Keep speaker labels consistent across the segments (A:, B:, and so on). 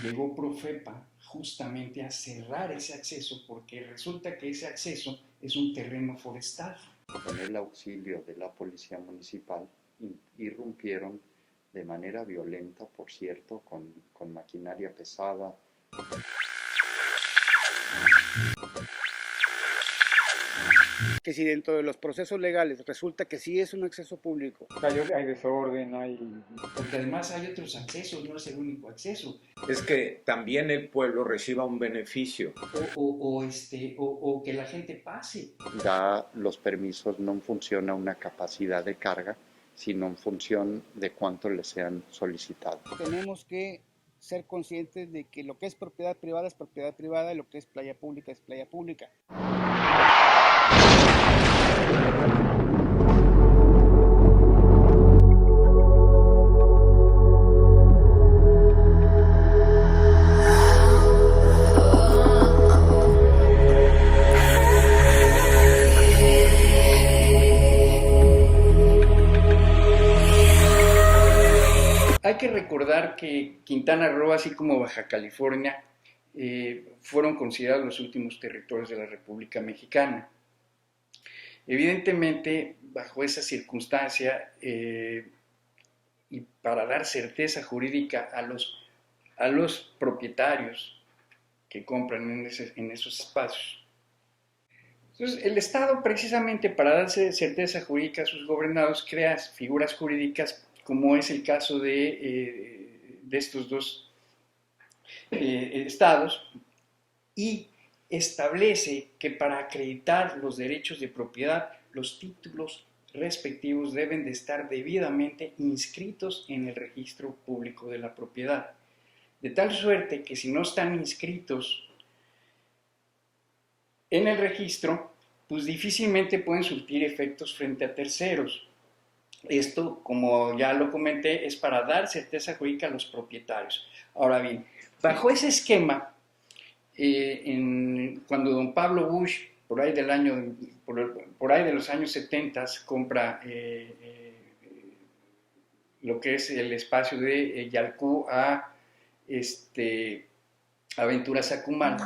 A: llegó Profepa justamente a cerrar ese acceso porque resulta que ese acceso es un terreno forestal.
B: Con el auxilio de la policía municipal irrumpieron de manera violenta, por cierto, con maquinaria pesada.
C: Que si dentro de los procesos legales resulta que sí es un acceso público,
D: Hay desorden, hay...
A: Porque además hay otros accesos, no es el único acceso.
E: Es que también el pueblo reciba un beneficio.
A: O que la gente pase.
B: Da los permisos no en función a una capacidad de carga, sino en función de cuánto les sean solicitados.
C: tenemos que ser conscientes de que lo que es propiedad privada y lo que es playa pública es playa pública.
A: Hay que recordar que Quintana Roo, así como Baja California, fueron considerados los últimos territorios de la República Mexicana. Evidentemente, bajo esa circunstancia, y para dar certeza jurídica a los propietarios que compran en esos espacios. Entonces, el Estado, precisamente para darse certeza jurídica a sus gobernados, crea figuras jurídicas, como es el caso de estos dos estados, y establece que para acreditar los derechos de propiedad, los títulos respectivos deben de estar debidamente inscritos en el registro público de la propiedad. De tal suerte que si no están inscritos en el registro, pues difícilmente pueden surtir efectos frente a terceros. Esto, como ya lo comenté, es para dar certeza jurídica a los propietarios. Ahora bien, bajo ese esquema, cuando don Pablo Busch, por ahí de los años 70, compra lo que es el espacio de Yalcú a Aventuras Acumal,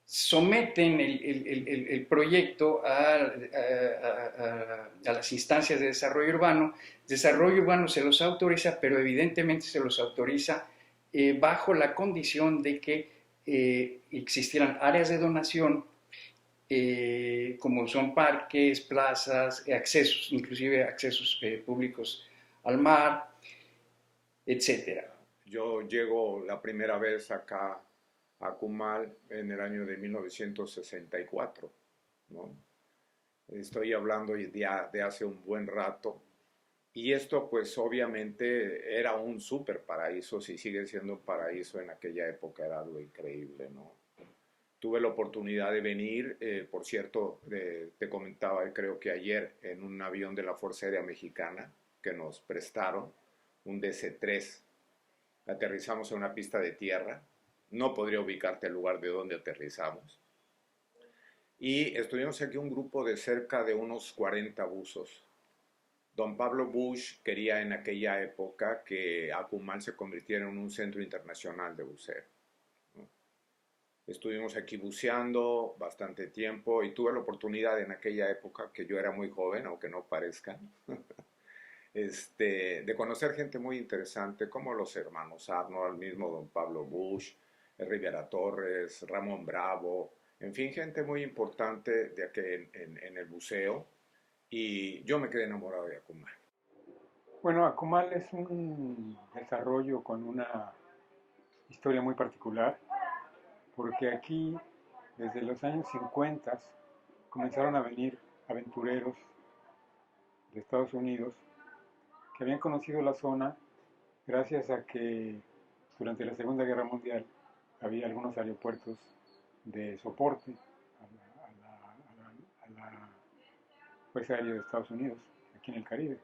A: someten el proyecto a las instancias de desarrollo urbano. Desarrollo urbano se los autoriza, pero evidentemente se los autoriza bajo la condición de que existieran áreas de donación, como son parques, plazas, accesos, inclusive accesos públicos al mar, etc.
E: Yo llego la primera vez acá a Cumal en el año de 1964, ¿no? Estoy hablando ya de hace un buen rato. Y esto pues obviamente era un súper paraíso, si sigue siendo un paraíso en aquella época, era algo increíble, ¿no? Tuve la oportunidad de venir, por cierto, te comentaba, creo que ayer, en un avión de la Fuerza Aérea Mexicana que nos prestaron, un DC-3. Aterrizamos en una pista de tierra, no podría ubicarte el lugar de donde aterrizamos. Y estuvimos aquí un grupo de cerca de unos 40 buzos. Don Pablo Busch quería en aquella época que Acumal se convirtiera en un centro internacional de buceo, ¿no? Estuvimos aquí buceando bastante tiempo y tuve la oportunidad en aquella época, que yo era muy joven, aunque no parezca, de conocer gente muy interesante como los hermanos Arnold, el mismo don Pablo Busch, Rivera Torres, Ramón Bravo, en fin, gente muy importante de aquí en el buceo, y yo me quedé enamorado de Acumal.
D: Bueno, Acumal es un desarrollo con una historia muy particular, porque aquí, desde los años 50, comenzaron a venir aventureros de Estados Unidos que habían conocido la zona gracias a que durante la Segunda Guerra Mundial había algunos aeropuertos de soporte a la Fuerza Aérea de Estados Unidos, aquí en el Caribe.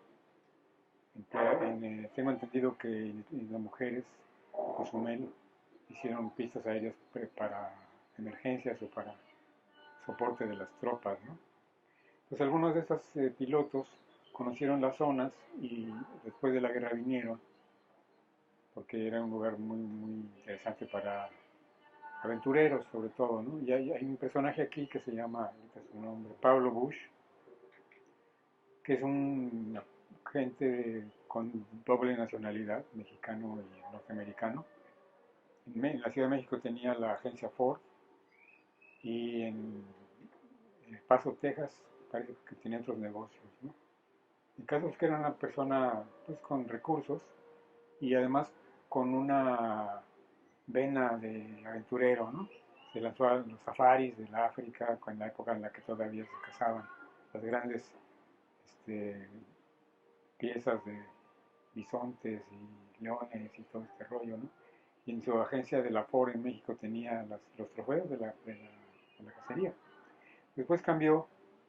D: Tengo entendido que las mujeres de Cozumel hicieron pistas aéreas para emergencias o para soporte de las tropas, ¿no? Pues algunos de esos pilotos conocieron las zonas y después de la guerra vinieron porque era un lugar muy, muy interesante para aventureros sobre todo, ¿no? Y hay un personaje aquí que se llama, ahorita su nombre, Pablo Bush, que es un agente con doble nacionalidad, mexicano y norteamericano. En la Ciudad de México tenía la agencia Ford y en El Paso, Texas, parece que tenía otros negocios, ¿no? El caso es que era una persona pues, con recursos y además con una vena de aventurero, ¿no? Se lanzó a los safaris del África, en la época en la que todavía se cazaban las grandes este, piezas de bisontes y leones y todo este rollo, ¿no? Y en su agencia de la Ford en México tenía los trofeos de la cacería. Después cambió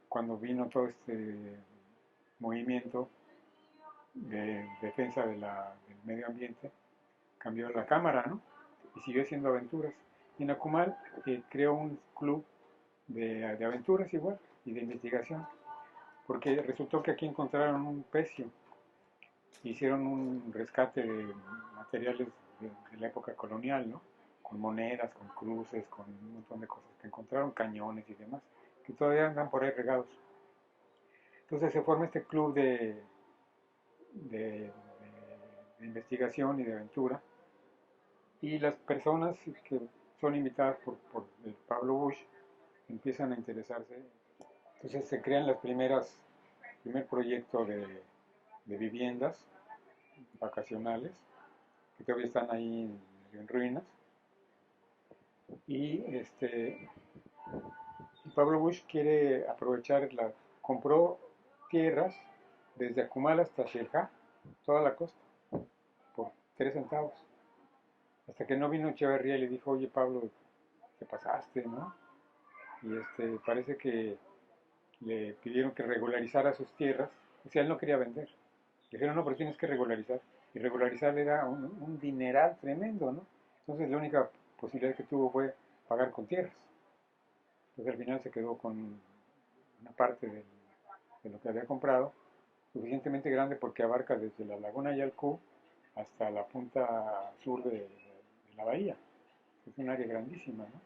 D: cuando vino todo este movimiento de defensa del medio ambiente, cambió la cámara, ¿no? Y siguió haciendo aventuras. Y en Akumal creó un club de aventuras igual y de investigación, porque resultó que aquí encontraron un pecio, hicieron un rescate de materiales de la época colonial, ¿no? Con monedas, con cruces, con un montón de cosas que encontraron, cañones y demás, que todavía andan por ahí regados. Entonces se forma este club de investigación y de aventura, y las personas que son invitadas por el Pablo Bush empiezan a interesarse. Entonces se crean primer proyecto de viviendas vacacionales que todavía están ahí en ruinas. Y Pablo Bush quiere compró tierras desde Akumal hasta Xel-Há, toda la costa, por 3 centavos. Hasta que no vino Echeverría y le dijo, oye Pablo, te pasaste, ¿no? Y parece que le pidieron que regularizara sus tierras. O sea, él no quería vender. Le dijeron, no, pero tienes que regularizar. Y regularizar era un dineral tremendo, ¿no? Entonces la única posibilidad que tuvo fue pagar con tierras. Entonces al final se quedó con una parte de lo que había comprado, suficientemente grande porque abarca desde la laguna Yalcú hasta la punta sur de la bahía. Es un área grandísima, ¿no?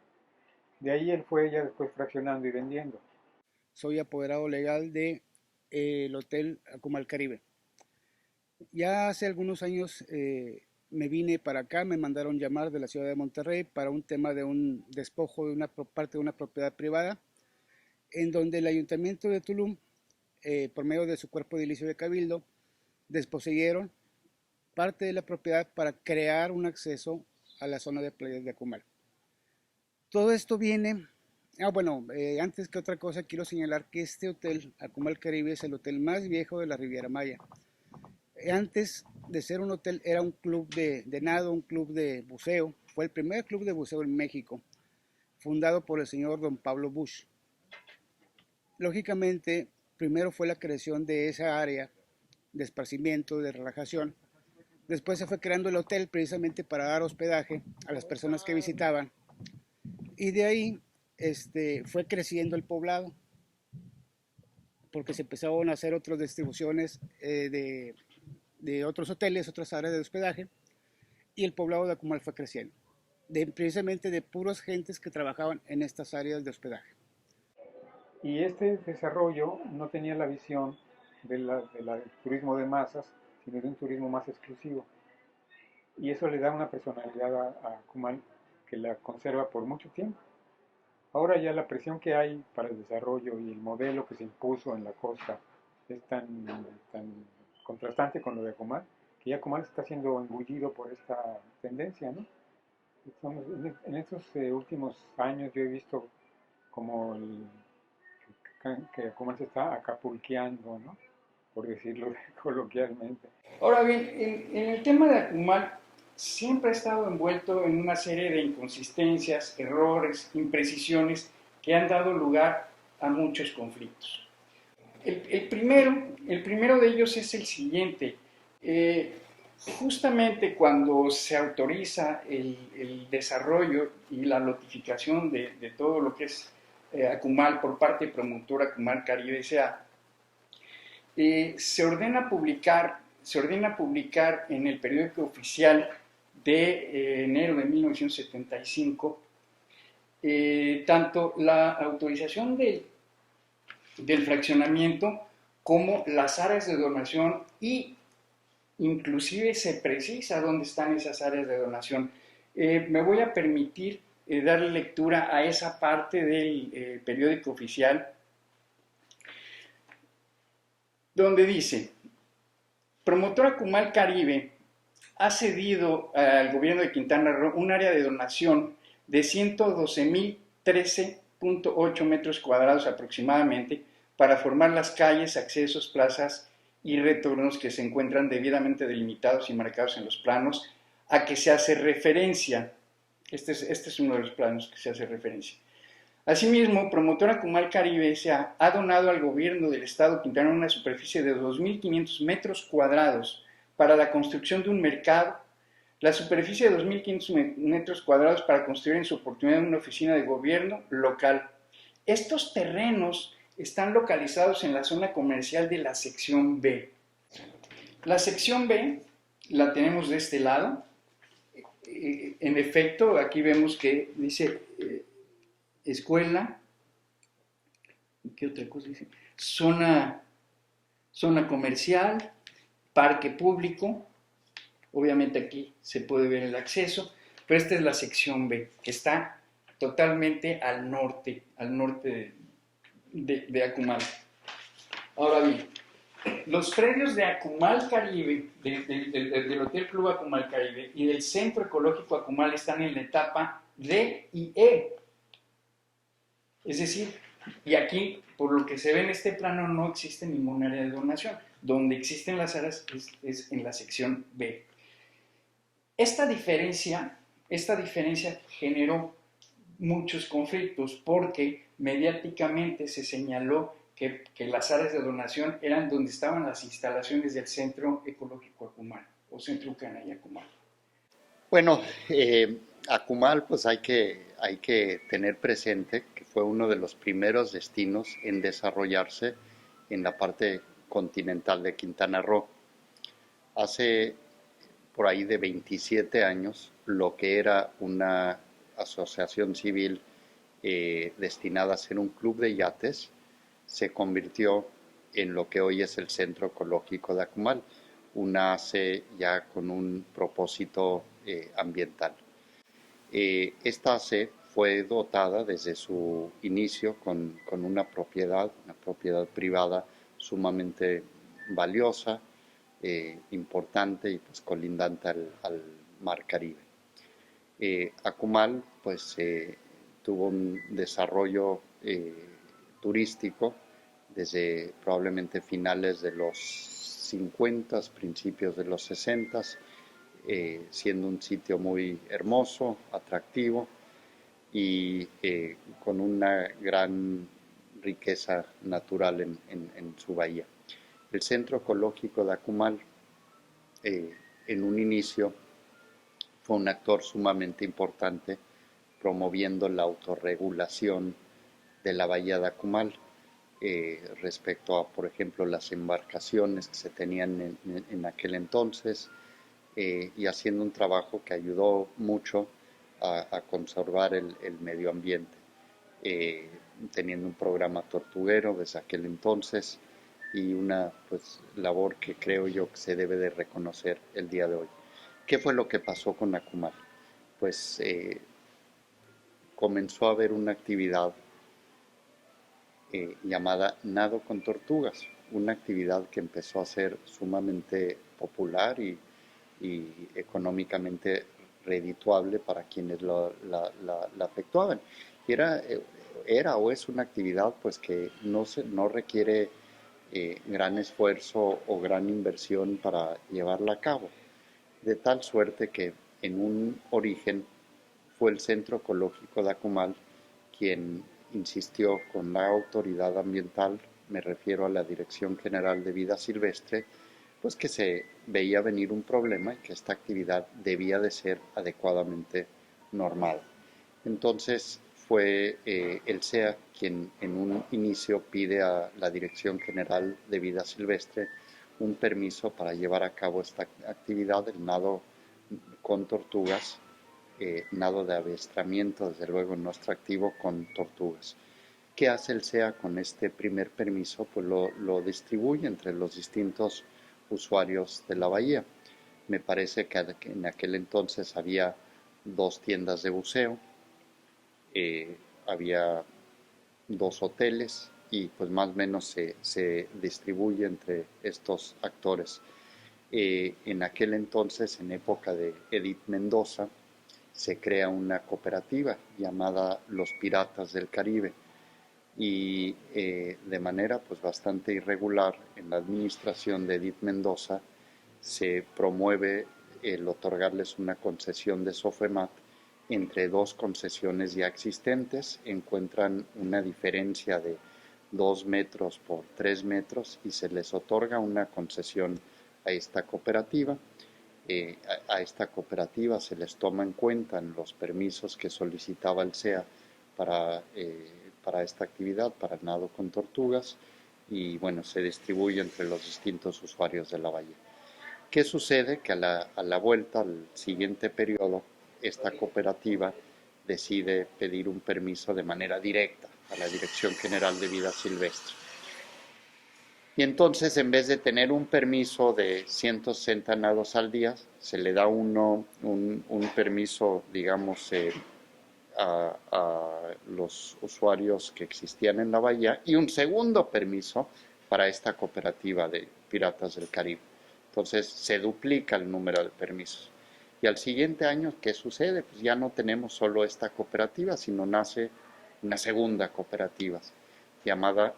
D: De ahí él fue ya después fraccionando y vendiendo.
C: Soy apoderado legal de el Hotel Akumal Caribe. Ya hace algunos años me vine para acá, me mandaron llamar de la ciudad de Monterrey para un tema de un despojo de una parte de una propiedad privada, en donde el ayuntamiento de Tulum, por medio de su cuerpo edilicio de cabildo, desposeyeron parte de la propiedad para crear un acceso a la zona de playas de Akumal. Todo esto viene, antes que otra cosa quiero señalar que este hotel, Akumal Caribe, es el hotel más viejo de la Riviera Maya. Antes de ser un hotel era un club de nado, un club de buceo. Fue el primer club de buceo en México, fundado por el señor don Pablo Bush. Lógicamente, primero fue la creación de esa área de esparcimiento, de relajación. Después se fue creando el hotel precisamente para dar hospedaje a las personas que visitaban. Y de ahí fue creciendo el poblado, porque se empezaron a hacer otras distribuciones de otros hoteles, otras áreas de hospedaje, y el poblado de Akumal fue creciendo, precisamente de puras gentes que trabajaban en estas áreas de hospedaje.
D: Y este desarrollo no tenía la visión del turismo de masas, sino de un turismo más exclusivo. Y eso le da una personalidad a Akumal que la conserva por mucho tiempo. Ahora ya la presión que hay para el desarrollo y el modelo que se impuso en la costa es tan contrastante con lo de Akumal, que ya Akumal está siendo engullido por esta tendencia, ¿no? En estos últimos años yo he visto como que Akumal se está acapulqueando, ¿no? Por decirlo coloquialmente.
A: Ahora bien, en el tema de Akumal siempre ha estado envuelto en una serie de inconsistencias, errores, imprecisiones que han dado lugar a muchos conflictos. El primero de ellos es el siguiente. Justamente cuando se autoriza el desarrollo y la notificación de todo lo que es Akumal por parte de promotora Akumal Caribe S.A., se ordena publicar en el periódico oficial de enero de 1975, tanto la autorización del fraccionamiento como las áreas de donación, y inclusive se precisa dónde están esas áreas de donación. Me voy a permitir darle lectura a esa parte del periódico oficial, donde dice: Promotora Cumal Caribe ha cedido al gobierno de Quintana Roo un área de donación de 112.013.8 metros cuadrados aproximadamente para formar las calles, accesos, plazas y retornos que se encuentran debidamente delimitados y marcados en los planos a que se hace referencia. Este es uno de los planos que se hace referencia. Asimismo, Promotora Cumal Caribe S.A. ha donado al gobierno del estado Quintana Roo una superficie de 2.500 metros cuadrados para la construcción de un mercado, la superficie de 2.500 metros cuadrados para construir en su oportunidad una oficina de gobierno local. Estos terrenos están localizados en la zona comercial de la sección B. La sección B la tenemos de este lado. En efecto, aquí vemos que dice escuela, ¿qué otra cosa dice? Zona comercial, parque público. Obviamente aquí se puede ver el acceso, pero esta es la sección B, que está totalmente al norte de Acumal. Ahora bien, los predios de Acumal Caribe, del Hotel Club Acumal Caribe y del Centro Ecológico Acumal están en la etapa D y E. Es decir, y aquí, por lo que se ve en este plano, no existe ningún área de donación. Donde existen las áreas es en la sección B. Esta diferencia generó muchos conflictos porque mediáticamente se señaló que las áreas de donación eran donde estaban las instalaciones del Centro Ecológico Acumal o Centro Canaya Acumal.
B: Bueno, Acumal, pues hay que tener presente que fue uno de los primeros destinos en desarrollarse en la parte continental de Quintana Roo. Hace por ahí de 27 años, lo que era una asociación civil destinada a ser un club de yates, se convirtió en lo que hoy es el Centro Ecológico de Acumal, una ACE ya con un propósito ambiental. Esta ACE fue dotada desde su inicio con una propiedad privada sumamente valiosa, importante y pues colindante al Mar Caribe. Acumal pues tuvo un desarrollo turístico desde probablemente finales de los 50, principios de los 60, siendo un sitio muy hermoso, atractivo y con una gran riqueza natural en su bahía. El Centro Ecológico de Acumal, en un inicio, fue un actor sumamente importante promoviendo la autorregulación de la bahía de Acumal respecto a, por ejemplo, las embarcaciones que se tenían en aquel entonces y haciendo un trabajo que ayudó mucho a conservar el medio ambiente, teniendo un programa tortuguero desde aquel entonces y una pues, labor que creo yo que se debe de reconocer el día de hoy. ¿Qué fue lo que pasó con Acumal? Pues comenzó a haber una actividad llamada nado con tortugas, una actividad que empezó a ser sumamente popular y económicamente redituable para quienes la efectuaban. Era o es una actividad pues que no requiere gran esfuerzo o gran inversión para llevarla a cabo, de tal suerte que en un origen fue el Centro Ecológico de Acumal quien insistió con la autoridad ambiental, me refiero a la Dirección General de Vida Silvestre, pues que se veía venir un problema y que esta actividad debía de ser adecuadamente normada. Entonces fue el SEA quien en un inicio pide a la Dirección General de Vida Silvestre un permiso para llevar a cabo esta actividad, el nado con tortugas, nado de adiestramiento, desde luego no extractivo, con tortugas. ¿Qué hace el SEA con este primer permiso? Pues lo distribuye entre los distintos usuarios de la bahía. Me parece que en aquel entonces había 2 tiendas de buceo, había 2 hoteles y pues más o menos se distribuye entre estos actores. En aquel entonces, en época de Edith Mendoza, se crea una cooperativa llamada Los Piratas del Caribe y de manera pues bastante irregular en la administración de Edith Mendoza se promueve el otorgarles una concesión de SOFEMAT entre 2 concesiones ya existentes, encuentran una diferencia de 2 metros por 3 metros y se les otorga una concesión a esta cooperativa. A esta cooperativa se les toma en cuenta en los permisos que solicitaba el SEA para esta actividad, para el nado con tortugas, y bueno, se distribuye entre los distintos usuarios de la bahía. ¿Qué sucede? Que a la vuelta, al siguiente periodo, esta cooperativa decide pedir un permiso de manera directa a la Dirección General de Vida Silvestre. Y entonces, en vez de tener un permiso de 160 nados al día, se le da un permiso, digamos, a los usuarios que existían en la bahía y un segundo permiso para esta cooperativa de Piratas del Caribe. Entonces se duplica el número de permisos. Y al siguiente año, ¿qué sucede? Pues ya no tenemos solo esta cooperativa, sino nace una segunda cooperativa llamada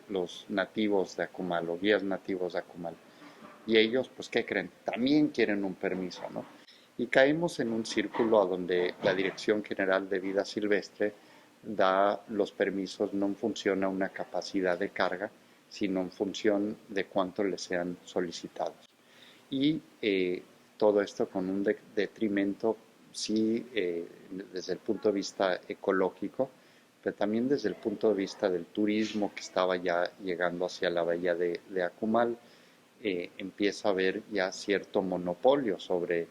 B: los nativos de Akumal o guías nativos de Akumal. Y ellos, pues, ¿qué creen? También quieren un permiso, ¿no? Y caemos en un círculo a donde la Dirección General de Vida Silvestre da los permisos no en función a una capacidad de carga, sino en función de cuánto les sean solicitados. Y todo esto con un detrimento, sí, desde el punto de vista ecológico, pero también desde el punto de vista del turismo que estaba ya llegando hacia la bahía de Akumal. Empieza a haber ya cierto monopolio sobre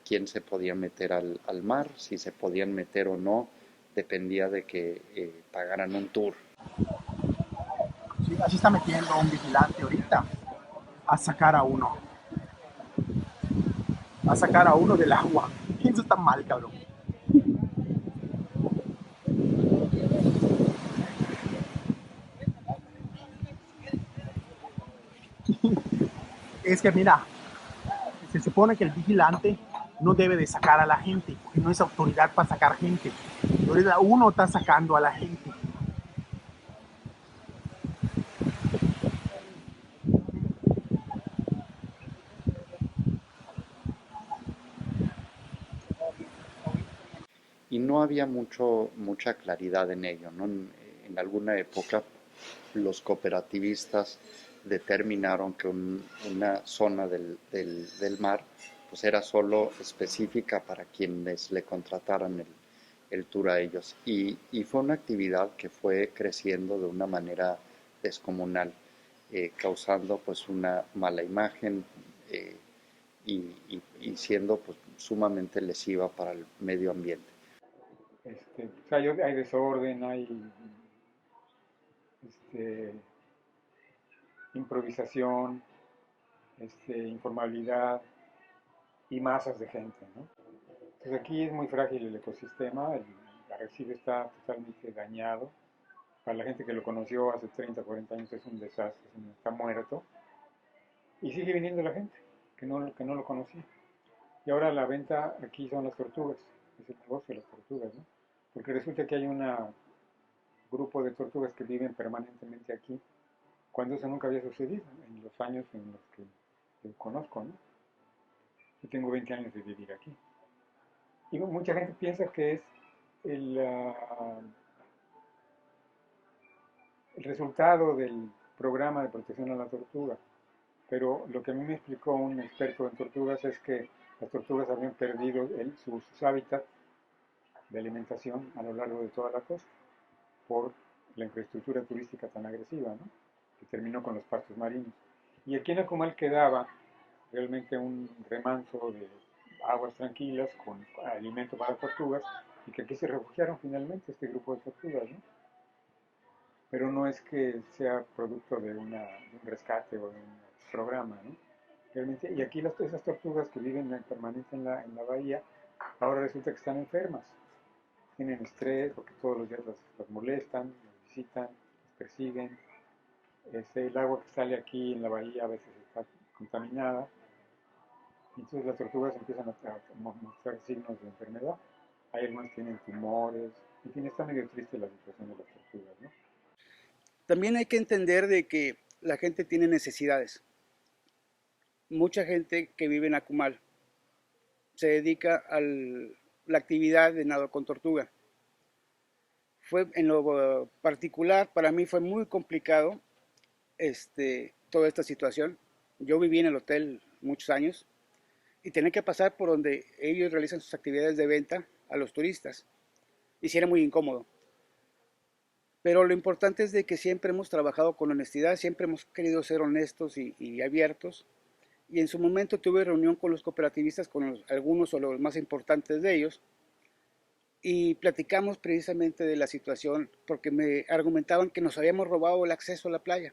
B: quién se podía meter al mar, si se podían meter o no, dependía de que pagaran un tour.
F: Sí, así está metiendo un vigilante ahorita a sacar a uno. A sacar a uno del agua. Eso está mal, cabrón. Es que mira, se supone que el vigilante no debe de sacar a la gente, porque no es autoridad para sacar gente. Ahorita uno está sacando a la gente.
B: Y no había mucha claridad en ello, ¿no? En alguna época los cooperativistas determinaron que una zona del mar pues era solo específica para quienes le contrataran el tour a ellos. Y fue una actividad que fue creciendo de una manera descomunal, causando pues una mala imagen y siendo pues sumamente lesiva para el medio ambiente.
D: Pues hay desorden, hay improvisación, informalidad y masas de gente, ¿no? Entonces aquí es muy frágil el ecosistema, el arrecife está totalmente dañado. Para la gente que lo conoció hace 30, 40 años es un desastre, está muerto. Y sigue viniendo la gente que no lo conocía. Y ahora la venta aquí son las tortugas, es el negocio de las tortugas, ¿no? Porque resulta que hay un grupo de tortugas que viven permanentemente aquí, cuando eso nunca había sucedido en los años en los que conozco, ¿no? Yo tengo 20 años de vivir aquí. Y mucha gente piensa que es el, uh, el resultado del programa de protección a la tortuga. Pero lo que a mí me explicó un experto en tortugas es que las tortugas habían perdido sus hábitats de alimentación a lo largo de toda la costa por la infraestructura turística tan agresiva, ¿no? Que terminó con los pastos marinos. Y aquí en Akumal quedaba realmente un remanso aguas tranquilas, con alimento para tortugas, y que aquí se refugiaron finalmente este grupo de tortugas, ¿no? Pero no es que sea producto de un rescate o de un programa, ¿no? Realmente, y aquí esas tortugas que viven permanente en la bahía, ahora resulta que están enfermas, tienen estrés porque todos los días las molestan, las visitan, las persiguen. El agua que sale aquí en la bahía a veces está contaminada, y entonces las tortugas empiezan a mostrar signos de enfermedad. Hay algunas que tienen tumores, en fin, está medio triste la situación de las tortugas, ¿no?
C: También hay que entender de que la gente tiene necesidades. Mucha gente que vive en Akumal se dedica a la actividad de nado con tortuga. En lo particular, para mí fue muy complicado toda esta situación. Yo viví en el hotel muchos años y tenía que pasar por donde ellos realizan sus actividades de venta a los turistas. Y sí era muy incómodo. Pero lo importante es de que siempre hemos trabajado con honestidad, siempre hemos querido ser honestos y abiertos. Y en su momento tuve reunión con los cooperativistas, con algunos o los más importantes de ellos, y platicamos precisamente de la situación, porque me argumentaban que nos habíamos robado el acceso a la playa.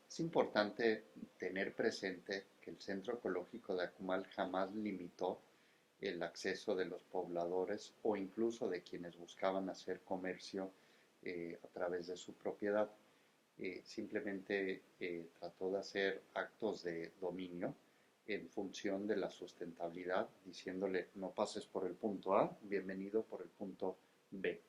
B: Es importante tener presente que el Centro Ecológico de Akumal jamás limitó el acceso de los pobladores o incluso de quienes buscaban hacer comercio a través de su propiedad. Simplemente trató de hacer actos de dominio en función de la sustentabilidad, diciéndole no pases por el punto A, bienvenido por el punto B.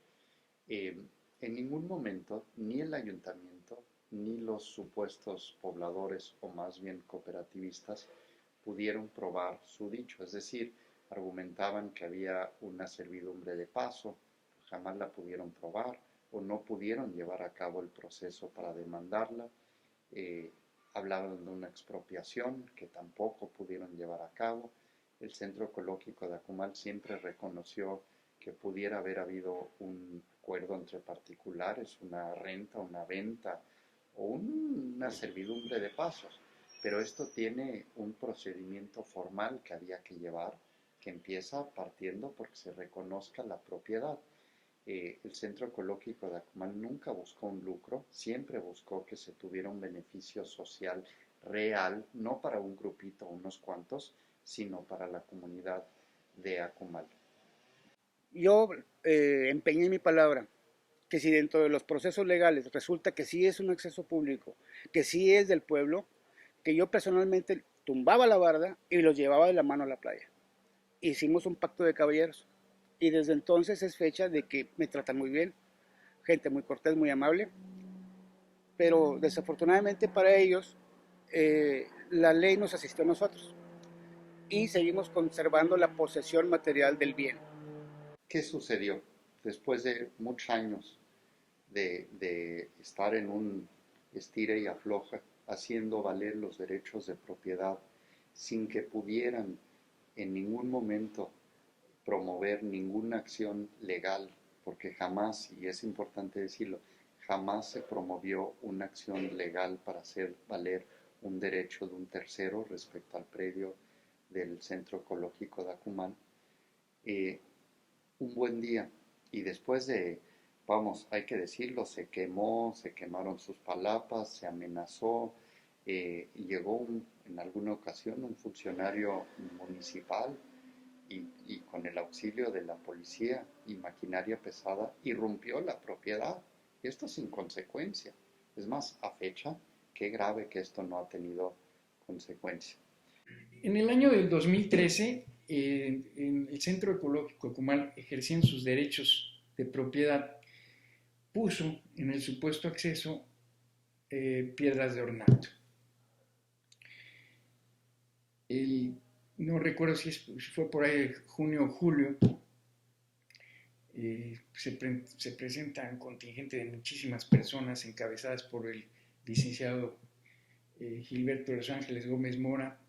B: En ningún momento ni el ayuntamiento ni los supuestos pobladores o más bien cooperativistas pudieron probar su dicho, es decir, argumentaban que había una servidumbre de paso, jamás la pudieron probar o no pudieron llevar a cabo el proceso para demandarla, hablaban de una expropiación que tampoco pudieron llevar a cabo. El Centro Ecológico de Akumal siempre reconoció que pudiera haber habido un acuerdo entre particulares, una renta, una venta o una servidumbre de pasos, pero esto tiene un procedimiento formal que había que llevar, que empieza partiendo porque se reconozca la propiedad. El Centro Ecológico de Akumal nunca buscó un lucro, siempre buscó que se tuviera un beneficio social real, no para un grupito o unos cuantos, sino para la comunidad de Akumal.
C: Yo empeñé mi palabra, que si dentro de los procesos legales resulta que sí es un acceso público, que sí es del pueblo, que yo personalmente tumbaba la barda y los llevaba de la mano a la playa. Hicimos un pacto de caballeros y desde entonces es fecha de que me tratan muy bien, gente muy cortés, muy amable, pero desafortunadamente para ellos la ley nos asistió a nosotros y seguimos conservando la posesión material del bien.
B: ¿Qué sucedió? Después de muchos años de estar en un estira y afloja, haciendo valer los derechos de propiedad, sin que pudieran en ningún momento promover ninguna acción legal, porque jamás, y es importante decirlo, jamás se promovió una acción legal para hacer valer un derecho de un tercero respecto al predio del Centro Ecológico de Akumal. Un buen día, y después de, vamos, hay que decirlo, se quemaron sus palapas, se amenazó, llegó en alguna ocasión un funcionario municipal y con el auxilio de la policía y maquinaria pesada irrumpió la propiedad. Esto sin consecuencia. Es más, a fecha, qué grave que esto no ha tenido consecuencia.
A: En el año del 2013, en el Centro Ecológico Akumal, ejerciendo sus derechos de propiedad, puso en el supuesto acceso piedras de ornato. No recuerdo si fue por ahí junio o julio, Se presenta un contingente de muchísimas personas encabezadas por el licenciado Gilberto de los Ángeles Gómez Mora,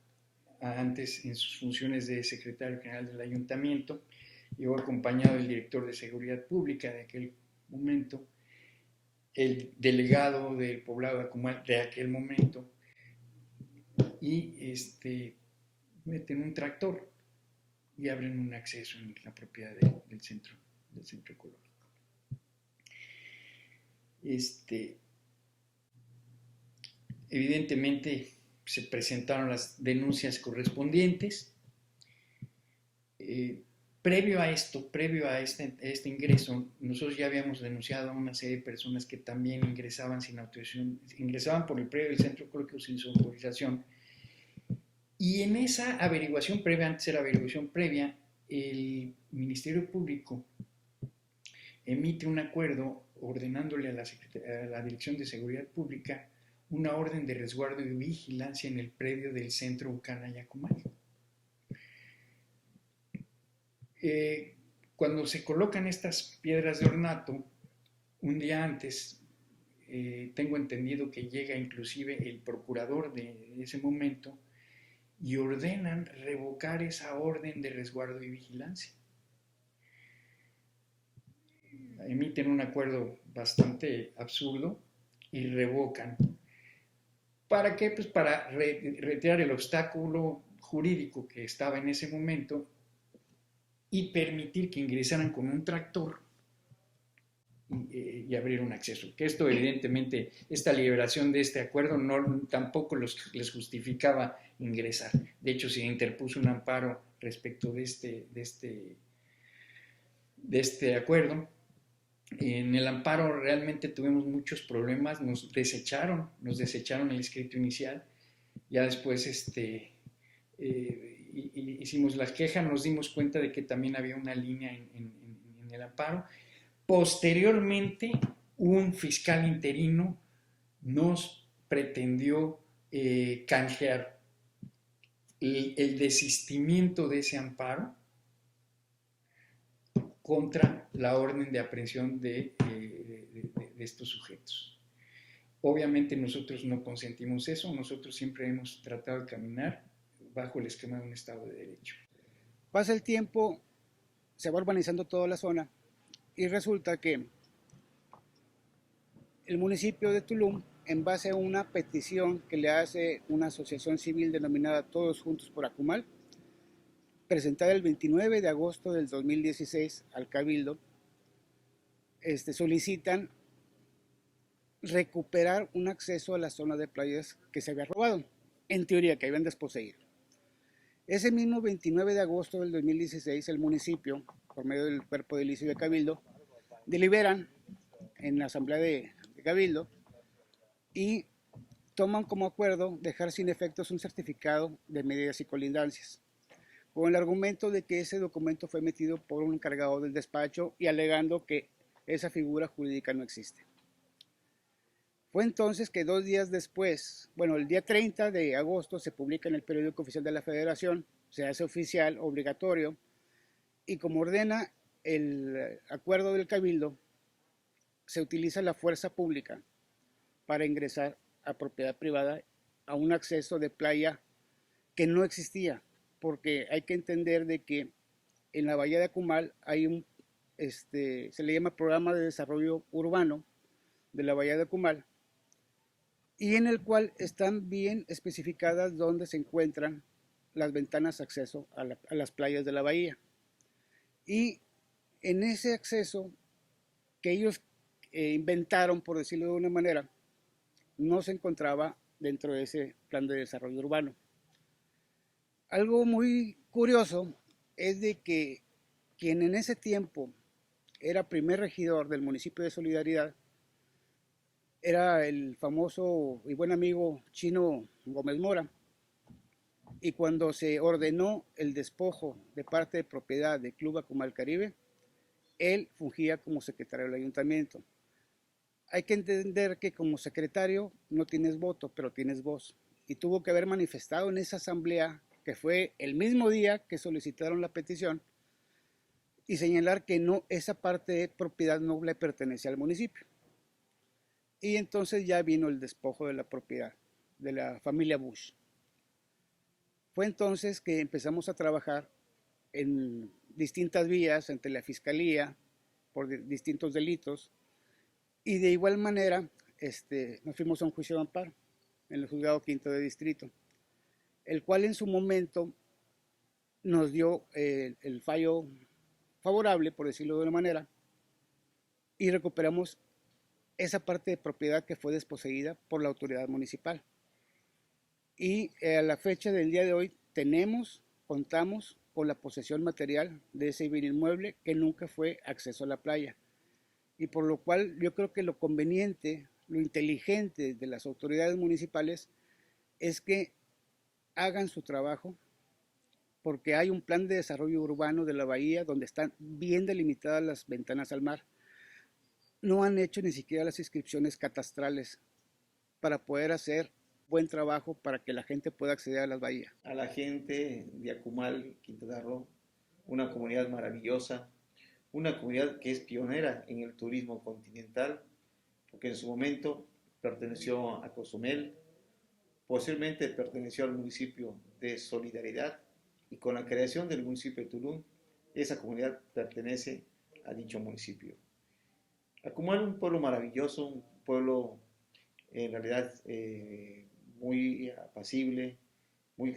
A: antes en sus funciones de secretario general del ayuntamiento. Llegó acompañado del director de Seguridad Pública de aquel momento, el delegado del poblado de Acumal de aquel momento, y meten un tractor y abren un acceso en la propiedad del centro ecológico. Evidentemente se presentaron las denuncias correspondientes. Previo a este ingreso, nosotros ya habíamos denunciado a una serie de personas que también ingresaban sin autorización, ingresaban por el predio del centro ecológico sin su autorización. Y en esa averiguación previa, antes era averiguación previa, el Ministerio Público emite un acuerdo ordenándole a la Dirección de Seguridad Pública una orden de resguardo y vigilancia en el predio del centro Ucana-Yacumal. Cuando se colocan estas piedras de ornato, un día antes, tengo entendido que llega inclusive el procurador de ese momento y ordenan revocar esa orden de resguardo y vigilancia. Emiten un acuerdo bastante absurdo y revocan. ¿Para qué? Pues para retirar el obstáculo jurídico que estaba en ese momento y permitir que ingresaran con un tractor y abrir un acceso. Que esto, evidentemente, esta liberación de este acuerdo tampoco les justificaba ingresar. De hecho, se interpuso un amparo respecto de este acuerdo. En el amparo realmente tuvimos muchos problemas, nos desecharon el escrito inicial. Ya después hicimos la queja, nos dimos cuenta de que también había una línea en el amparo. Posteriormente, un fiscal interino nos pretendió canjear el desistimiento de ese amparo contra la orden de aprehensión de estos sujetos. Obviamente nosotros no consentimos eso, nosotros siempre hemos tratado de caminar bajo el esquema de un Estado de Derecho.
C: Pasa el tiempo, se va urbanizando toda la zona y resulta que el municipio de Tulum, en base a una petición que le hace una asociación civil denominada Todos Juntos por Acumal, presentada el 29 de agosto del 2016 al Cabildo, solicitan recuperar un acceso a la zona de playas que se había robado, en teoría que habían desposeído. Ese mismo 29 de agosto del 2016, el municipio, por medio del cuerpo edilicio de Cabildo, deliberan en la asamblea de Cabildo y toman como acuerdo dejar sin efectos un certificado de medidas y colindancias, con el argumento de que ese documento fue emitido por un encargado del despacho y alegando que esa figura jurídica no existe. Fue entonces que 2 días después, el día 30 de agosto se publica en el periódico oficial de la Federación, se hace oficial, obligatorio, y como ordena el acuerdo del Cabildo, se utiliza la fuerza pública para ingresar a propiedad privada a un acceso de playa que no existía, porque hay que entender de que en la bahía de Acumal hay se le llama Programa de Desarrollo Urbano de la bahía de Acumal, y en el cual están bien especificadas dónde se encuentran las ventanas de acceso a las playas de la bahía. Y en ese acceso que ellos inventaron, por decirlo de una manera, no se encontraba dentro de ese plan de desarrollo urbano. Algo muy curioso es de que quien en ese tiempo era primer regidor del municipio de Solidaridad era el famoso y buen amigo Chino Gómez Mora, y cuando se ordenó el despojo de parte de propiedad del Club Acumal Caribe, él fungía como secretario del ayuntamiento. Hay que entender que como secretario no tienes voto, pero tienes voz, y tuvo que haber manifestado en esa asamblea, que fue el mismo día que solicitaron la petición, y señalar que no, esa parte de propiedad no le pertenece al municipio. Y entonces ya vino el despojo de la propiedad de la familia Bush. Fue entonces que empezamos a trabajar en distintas vías ante la fiscalía por distintos delitos, y de igual manera nos fuimos a un juicio de amparo en el juzgado quinto de distrito, el cual en su momento nos dio el fallo favorable, por decirlo de una manera, y recuperamos esa parte de propiedad que fue desposeída por la autoridad municipal. Y a la fecha del día de hoy contamos con la posesión material de ese bien inmueble que nunca fue acceso a la playa. Y por lo cual yo creo que lo conveniente, lo inteligente de las autoridades municipales es que hagan su trabajo, porque hay un plan de desarrollo urbano de la bahía donde están bien delimitadas las ventanas al mar. No han hecho ni siquiera las inscripciones catastrales para poder hacer buen trabajo para que la gente pueda acceder a las bahías.
G: A la gente de Acumal, Quintana Roo, una comunidad maravillosa, una comunidad que es pionera en el turismo continental, porque en su momento perteneció a Cozumel, posteriormente perteneció al municipio de Solidaridad, y con la creación del municipio de Tulum, esa comunidad pertenece a dicho municipio. Acumal, un pueblo maravilloso, un pueblo en realidad muy apacible,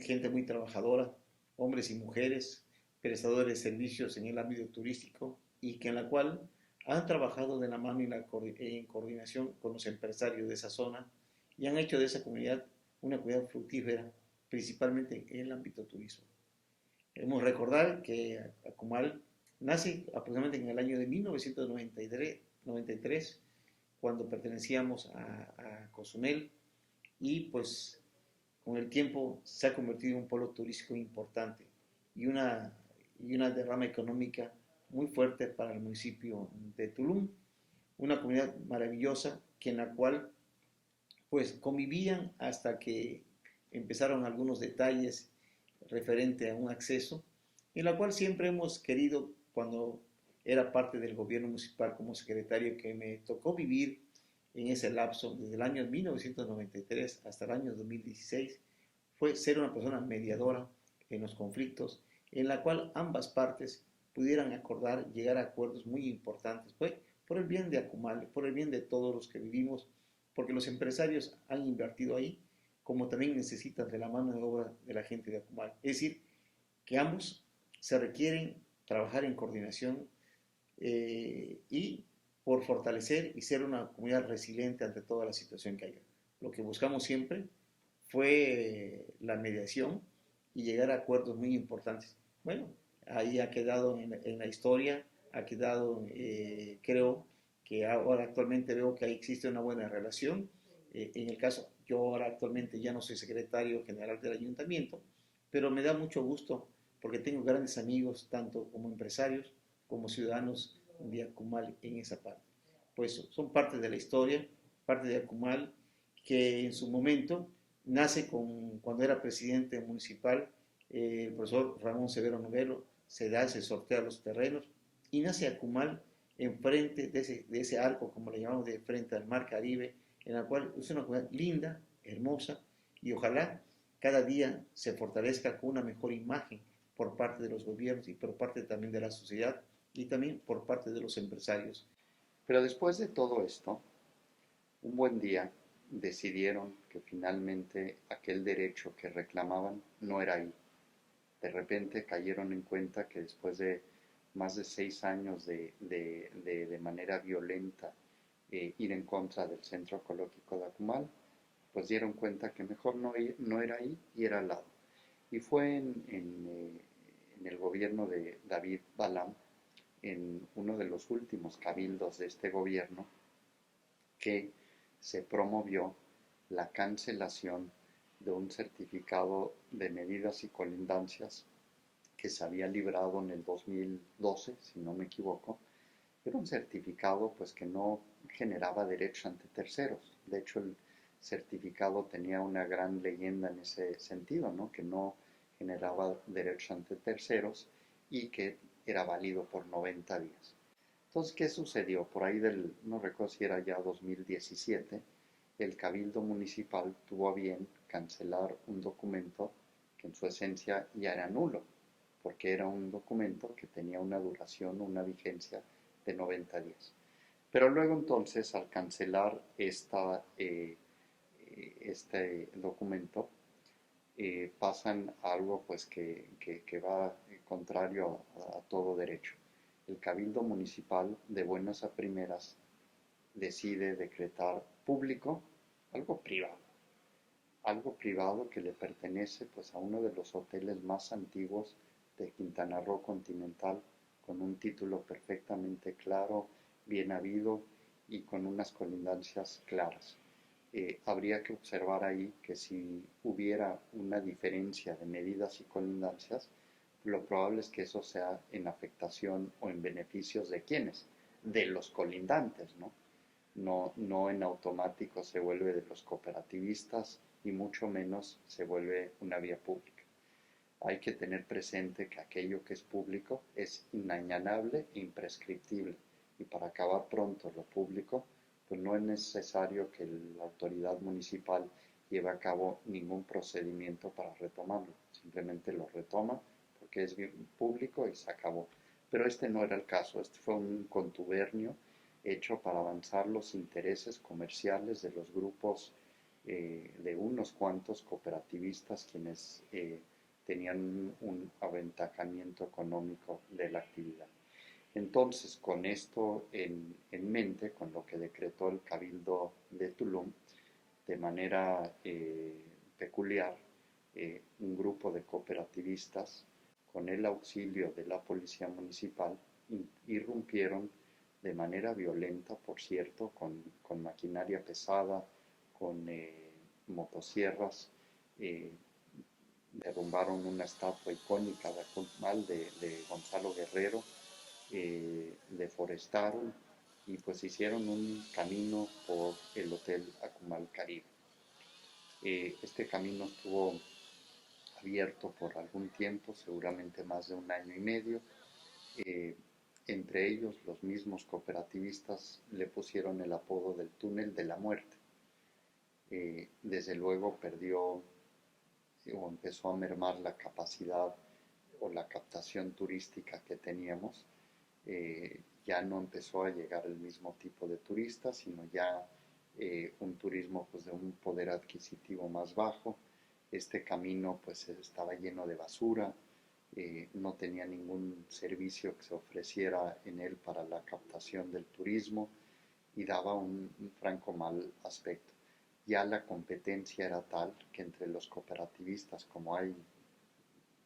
G: gente muy trabajadora, hombres y mujeres, prestadores de servicios en el ámbito turístico, y que en la cual han trabajado de la mano en coordinación con los empresarios de esa zona, y han hecho de esa comunidad una comunidad fructífera, principalmente en el ámbito turismo. Debemos recordar que Acumal nace aproximadamente en el año de 1993, cuando pertenecíamos a Cozumel, y pues con el tiempo se ha convertido en un polo turístico importante y una derrama económica muy fuerte para el municipio de Tulum, una comunidad maravillosa en la cual pues convivían hasta que empezaron algunos detalles referente a un acceso, en la cual siempre hemos querido, cuando era parte del gobierno municipal como secretario, que me tocó vivir en ese lapso, desde el año 1993 hasta el año 2016, fue ser una persona mediadora en los conflictos, en la cual ambas partes pudieran acordar, llegar a acuerdos muy importantes, fue por el bien de Acumal, por el bien de todos los que vivimos, porque los empresarios han invertido ahí, como también necesitan de la mano de obra de la gente de Acumal. Es decir, que ambos se requieren trabajar en coordinación y por fortalecer y ser una comunidad resiliente ante toda la situación que haya. Lo que buscamos siempre fue la mediación y llegar a acuerdos muy importantes. Bueno, ahí ha quedado en la historia, ha quedado, creo que ahora actualmente veo que ahí existe una buena relación. En el caso, yo ahora actualmente ya no soy secretario general del ayuntamiento, pero me da mucho gusto porque tengo grandes amigos, tanto como empresarios como ciudadanos de Acumal en esa parte. Pues son parte de la historia, parte de Acumal, que en su momento nace cuando era presidente municipal, el profesor Ramón Severo Novelo, se sortea los terrenos y nace Acumal enfrente de ese arco, como le llamamos, de frente al mar Caribe, en la cual es una comunidad linda, hermosa, y ojalá cada día se fortalezca con una mejor imagen por parte de los gobiernos y por parte también de la sociedad y también por parte de los empresarios.
B: Pero después de todo esto, un buen día decidieron que finalmente aquel derecho que reclamaban no era ahí. De repente cayeron en cuenta que después de más de 6 años de manera violenta ir en contra del centro ecológico de Acumal, pues dieron cuenta que mejor no era ahí y era al lado. Y fue en el gobierno de David Balam, en uno de los últimos cabildos de este gobierno, que se promovió la cancelación de un certificado de medidas y colindancias que se había librado en el 2012, si no me equivoco. Era un certificado pues que no generaba derecho ante terceros. De hecho, el certificado tenía una gran leyenda en ese sentido, ¿no? Que no generaba derecho ante terceros y que era válido por 90 días. Entonces, ¿qué sucedió? Por ahí no recuerdo si era ya 2017, el Cabildo Municipal tuvo a bien cancelar un documento que en su esencia ya era nulo, porque era un documento que tenía una duración, una vigencia de 90 días. Pero luego entonces, al cancelar este documento, pasan a algo pues que va contrario a todo derecho. El Cabildo Municipal, de buenas a primeras, decide decretar público algo privado que le pertenece pues a uno de los hoteles más antiguos de Quintana Roo continental, con un título perfectamente claro, bien habido y con unas colindancias claras. Habría que observar ahí que si hubiera una diferencia de medidas y colindancias, lo probable es que eso sea en afectación o en beneficios de quienes, de los colindantes, ¿no? No en automático se vuelve de los cooperativistas y mucho menos se vuelve una vía pública. Hay que tener presente que aquello que es público es inañanable e imprescriptible, y para acabar pronto lo público, pues no es necesario que la autoridad municipal lleve a cabo ningún procedimiento para retomarlo, simplemente lo retoma porque es bien público y se acabó. Pero este no era el caso, este fue un contubernio hecho para avanzar los intereses comerciales de los grupos, de unos cuantos cooperativistas quienes tenían un aventajamiento económico de la actividad. Entonces, con esto en mente, con lo que decretó el Cabildo de Tulum, de manera peculiar, un grupo de cooperativistas, con el auxilio de la policía municipal, irrumpieron de manera violenta, por cierto, con maquinaria pesada, con motosierras, derrumbaron una estatua icónica de Acumal de Gonzalo Guerrero, deforestaron y pues hicieron un camino por el Hotel Acumal Caribe. Este camino estuvo abierto por algún tiempo, seguramente más de un año y medio. Entre ellos, los mismos cooperativistas le pusieron el apodo del túnel de la muerte. Desde luego perdió o empezó a mermar la capacidad o la captación turística que teníamos. Ya no empezó a llegar el mismo tipo de turistas, sino ya un turismo pues, de un poder adquisitivo más bajo. Este camino pues estaba lleno de basura, no tenía ningún servicio que se ofreciera en él para la captación del turismo y daba un franco mal aspecto. Ya la competencia era tal que entre los cooperativistas, como hay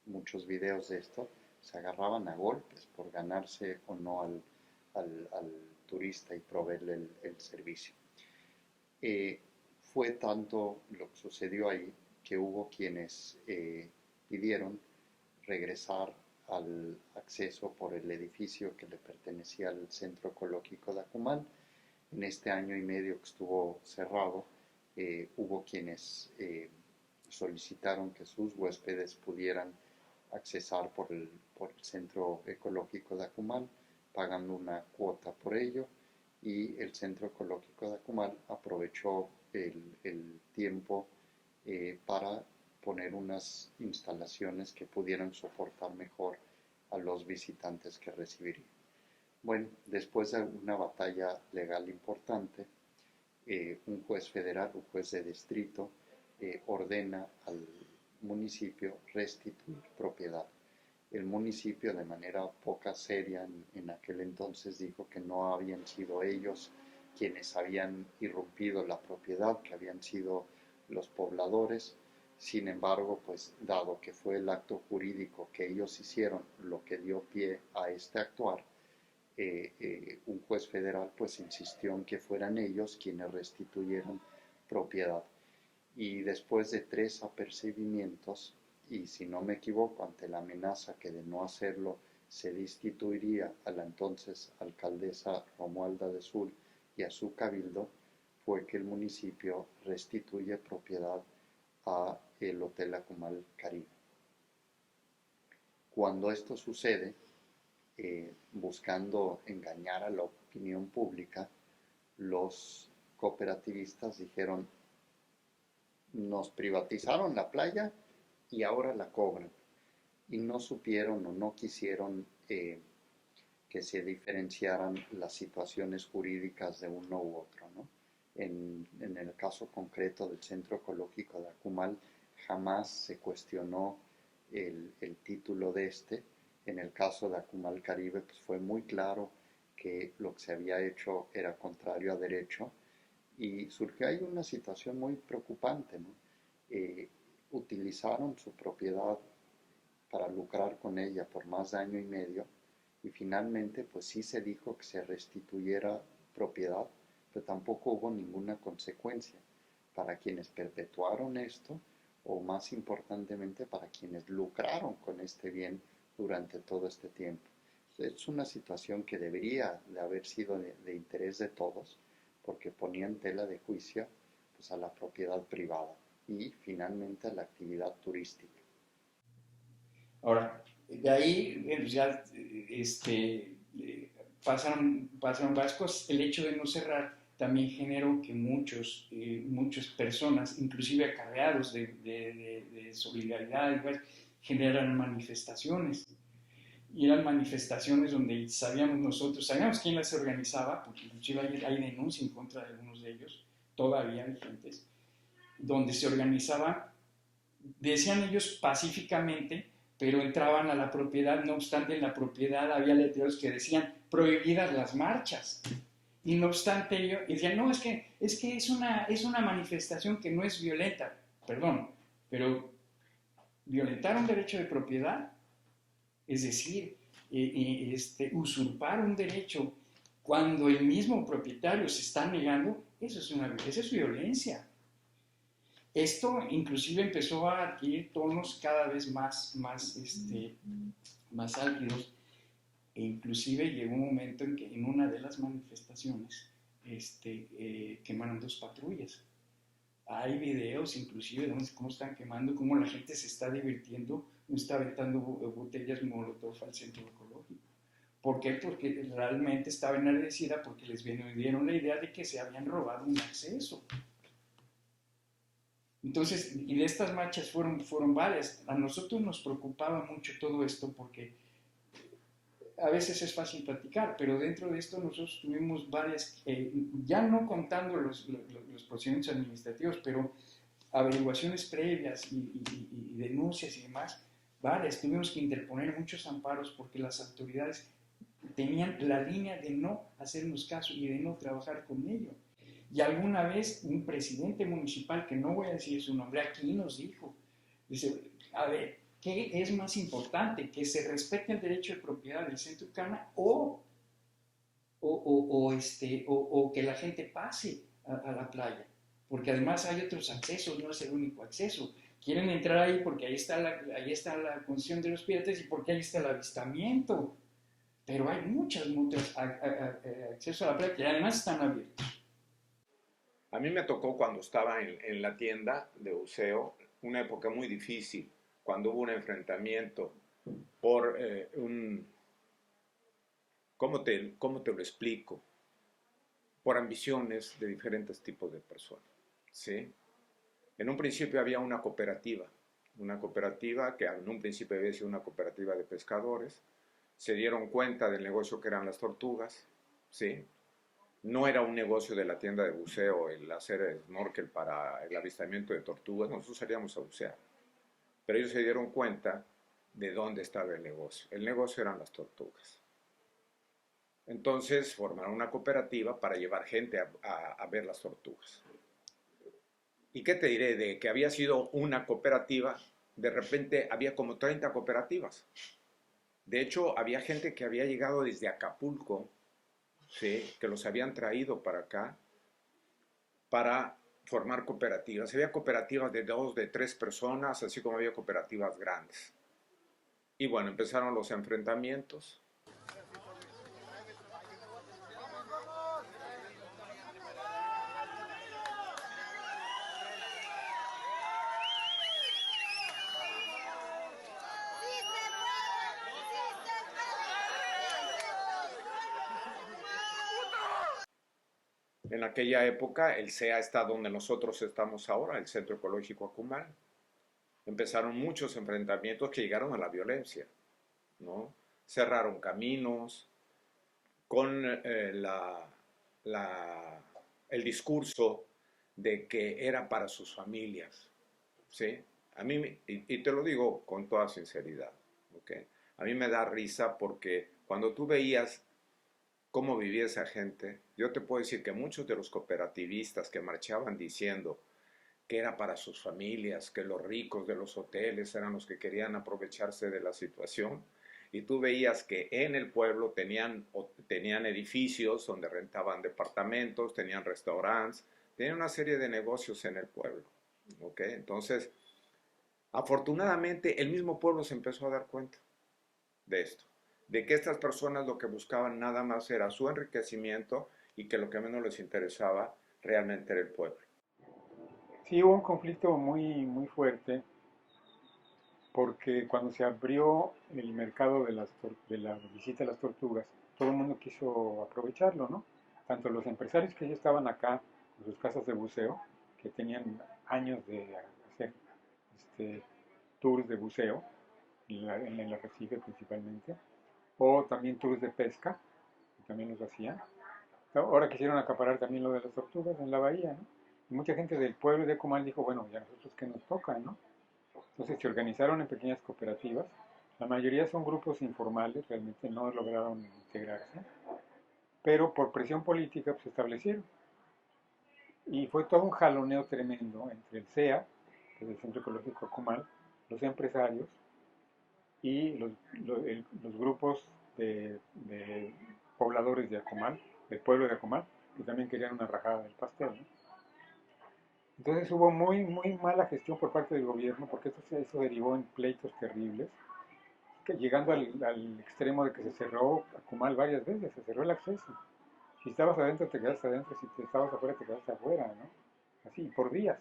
B: muchos videos de esto, se agarraban a golpes por ganarse o no al turista y proveerle el servicio. Fue tanto lo que sucedió ahí que hubo quienes pidieron regresar al acceso por el edificio que le pertenecía al Centro Ecológico de Acumal. En este año y medio que estuvo cerrado, hubo quienes solicitaron que sus huéspedes pudieran accesar por el Centro Ecológico de Acumal, pagando una cuota por ello, y el Centro Ecológico de Acumal aprovechó el tiempo para poner unas instalaciones que pudieran soportar mejor a los visitantes que recibirían. Bueno, después de una batalla legal importante, un juez federal, un juez de distrito, ordena al municipio restituir propiedad. El municipio, de manera poca seria en aquel entonces, dijo que no habían sido ellos quienes habían irrumpido la propiedad, que habían sido los pobladores. Sin embargo, pues dado que fue el acto jurídico que ellos hicieron lo que dio pie a este actuar, un juez federal pues insistió en que fueran ellos quienes restituyeran propiedad. Y después de 3 apercibimientos, y si no me equivoco, ante la amenaza que de no hacerlo se destituiría a la entonces alcaldesa Romualda de Sul y a su cabildo, fue que el municipio restituye propiedad a el Hotel Acumal Caribe. Cuando esto sucede, buscando engañar a la opinión pública, los cooperativistas dijeron, nos privatizaron la playa y ahora la cobran. Y no supieron o no quisieron que se diferenciaran las situaciones jurídicas de uno u otro, ¿no? En el caso concreto del Centro Ecológico de Akumal, jamás se cuestionó el título de este. En el caso de Akumal Caribe, pues fue muy claro que lo que se había hecho era contrario a derecho y surgió ahí una situación muy preocupante, ¿no? Utilizaron su propiedad para lucrar con ella por más de año y medio y finalmente pues sí se dijo que se restituyera propiedad, pero tampoco hubo ninguna consecuencia para quienes perpetuaron esto o más importantemente para quienes lucraron con este bien durante todo este tiempo. Es una situación que debería de haber sido de interés de todos porque ponía en tela de juicio pues, a la propiedad privada y finalmente a la actividad turística.
A: Ahora, de ahí pues ya pasaron varias cosas. El hecho de no cerrar también generó que muchas personas, inclusive acarreados de solidaridad, generaran manifestaciones. Y eran manifestaciones donde sabíamos quién las organizaba, porque inclusive hay denuncia en contra de algunos de ellos, todavía vigentes, donde se organizaban, decían ellos pacíficamente, pero entraban a la propiedad, no obstante en la propiedad había letreros que decían prohibidas las marchas. Y no obstante ellos decían, no, es que es una manifestación que no es violenta, perdón, pero violentar un derecho de propiedad, es decir, usurpar un derecho cuando el mismo propietario se está negando, eso es violencia. Esto inclusive empezó a adquirir tonos cada vez más álgidos e inclusive llegó un momento en que en una de las manifestaciones quemaron 2 patrullas. Hay videos inclusive de cómo están quemando, cómo la gente se está divirtiendo, no está aventando botellas molotov al centro ecológico. ¿Por qué? Porque realmente estaba enardecida porque les dieron la idea de que se habían robado un acceso. Entonces, y de estas marchas fueron varias. A nosotros nos preocupaba mucho todo esto porque a veces es fácil platicar, pero dentro de esto nosotros tuvimos varias, ya no contando los procedimientos administrativos, pero averiguaciones previas y denuncias y demás, varias. Tuvimos que interponer muchos amparos porque las autoridades tenían la línea de no hacernos caso y de no trabajar con ello. Y alguna vez un presidente municipal, que no voy a decir su nombre, aquí nos dijo, dice, a ver, ¿qué es más importante? ¿Que se respete el derecho de propiedad del Centro Ucana o que la gente pase a la playa? Porque además hay otros accesos, no es el único acceso. Quieren entrar ahí porque ahí está la concesión de los piratas y porque ahí está el avistamiento. Pero hay muchos accesos a la playa que además están abiertos.
E: A mí me tocó cuando estaba en la tienda de buceo, una época muy difícil, cuando hubo un enfrentamiento por ¿cómo te lo explico? Por ambiciones de diferentes tipos de personas, ¿sí? En un principio había una cooperativa que en un principio había sido una cooperativa de pescadores, se dieron cuenta del negocio que eran las tortugas, ¿sí? No era un negocio de la tienda de buceo el hacer snorkel para el avistamiento de tortugas, nosotros salíamos a bucear. Pero ellos se dieron cuenta de dónde estaba el negocio. El negocio eran las tortugas. Entonces formaron una cooperativa para llevar gente a ver las tortugas. ¿Y qué te diré? De que había sido una cooperativa, de repente había como 30 cooperativas. De hecho, había gente que había llegado desde Acapulco, ¿sí? Que los habían traído para acá para formar cooperativas. Había cooperativas de 2, de 3 personas, así como había cooperativas grandes. Y bueno, empezaron los enfrentamientos. En aquella época el CEA está donde nosotros estamos ahora, el Centro Ecológico Acumal. Empezaron muchos enfrentamientos que llegaron a la violencia, ¿no? Cerraron caminos con el discurso de que era para sus familias, ¿sí? A mí, y te lo digo con toda sinceridad, ¿ok? A mí me da risa porque cuando tú veías cómo vivía esa gente, yo te puedo decir que muchos de los cooperativistas que marchaban diciendo que era para sus familias, que los ricos de los hoteles eran los que querían aprovecharse de la situación, y tú veías que en el pueblo tenían edificios donde rentaban departamentos, tenían restaurantes, tenían una serie de negocios en el pueblo, ¿ok? Entonces, afortunadamente, el mismo pueblo se empezó a dar cuenta de esto, de que estas personas lo que buscaban nada más era su enriquecimiento y que lo que menos les interesaba realmente era el pueblo.
D: Sí, hubo un conflicto muy fuerte porque cuando se abrió el mercado de la visita a las tortugas, todo el mundo quiso aprovecharlo, ¿no? Tanto los empresarios que ya estaban acá con sus casas de buceo, que tenían años de hacer tours de buceo, en el arrecife principalmente, o también tours de pesca, que también los hacían. Ahora quisieron acaparar también lo de las tortugas en la bahía, ¿no? Y mucha gente del pueblo de Comal dijo, bueno, ya nosotros qué nos toca, ¿no? Entonces se organizaron en pequeñas cooperativas. La mayoría son grupos informales, realmente no lograron integrarse, pero por presión política pues, se establecieron. Y fue todo un jaloneo tremendo entre el CEA, que es el Centro Ecológico Acumal, los empresarios y los grupos de pobladores de Acumal, del pueblo de Acumal, que también querían una rajada del pastel, ¿no? Entonces hubo muy mala gestión por parte del gobierno, porque eso derivó en pleitos terribles, llegando al extremo de que se cerró Acumal varias veces, se cerró el acceso. Si estabas adentro, te quedaste adentro, si te estabas afuera, te quedaste afuera, ¿no? Así, por días.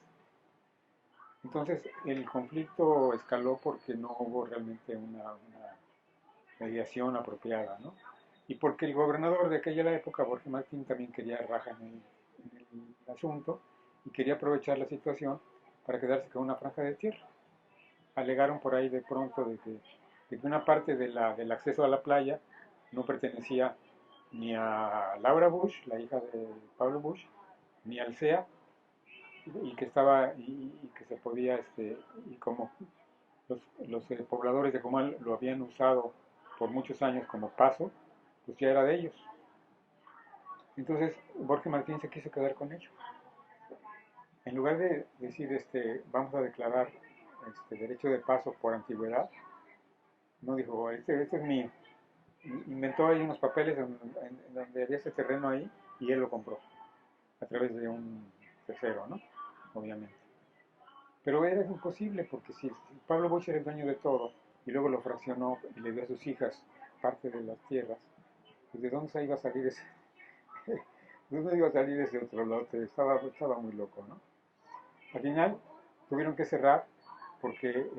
D: Entonces el conflicto escaló porque no hubo realmente una mediación apropiada, ¿no? Y porque el gobernador de aquella época, Jorge Martín, también quería raja en el asunto y quería aprovechar la situación para quedarse con una franja de tierra. Alegaron por ahí de pronto de que una parte del acceso a la playa no pertenecía ni a Laura Bush, la hija de Pablo Bush, ni al CEA, y que estaba y que se podía y como los pobladores de Comal lo habían usado por muchos años como paso, pues ya era de ellos. Entonces Jorge Martín se quiso quedar con ello. En lugar de decir vamos a declarar derecho de paso por antigüedad, no dijo, este es mío. Inventó ahí unos papeles en donde había ese terreno ahí y él lo compró a través de un tercero, ¿no? Obviamente. Pero era imposible porque si Pablo Bosch era el dueño de todo y luego lo fraccionó y le dio a sus hijas parte de las tierras, pues ¿de dónde se iba a salir ese, de dónde iba a salir ese otro lote? Estaba muy loco, ¿no? Al final tuvieron que cerrar porque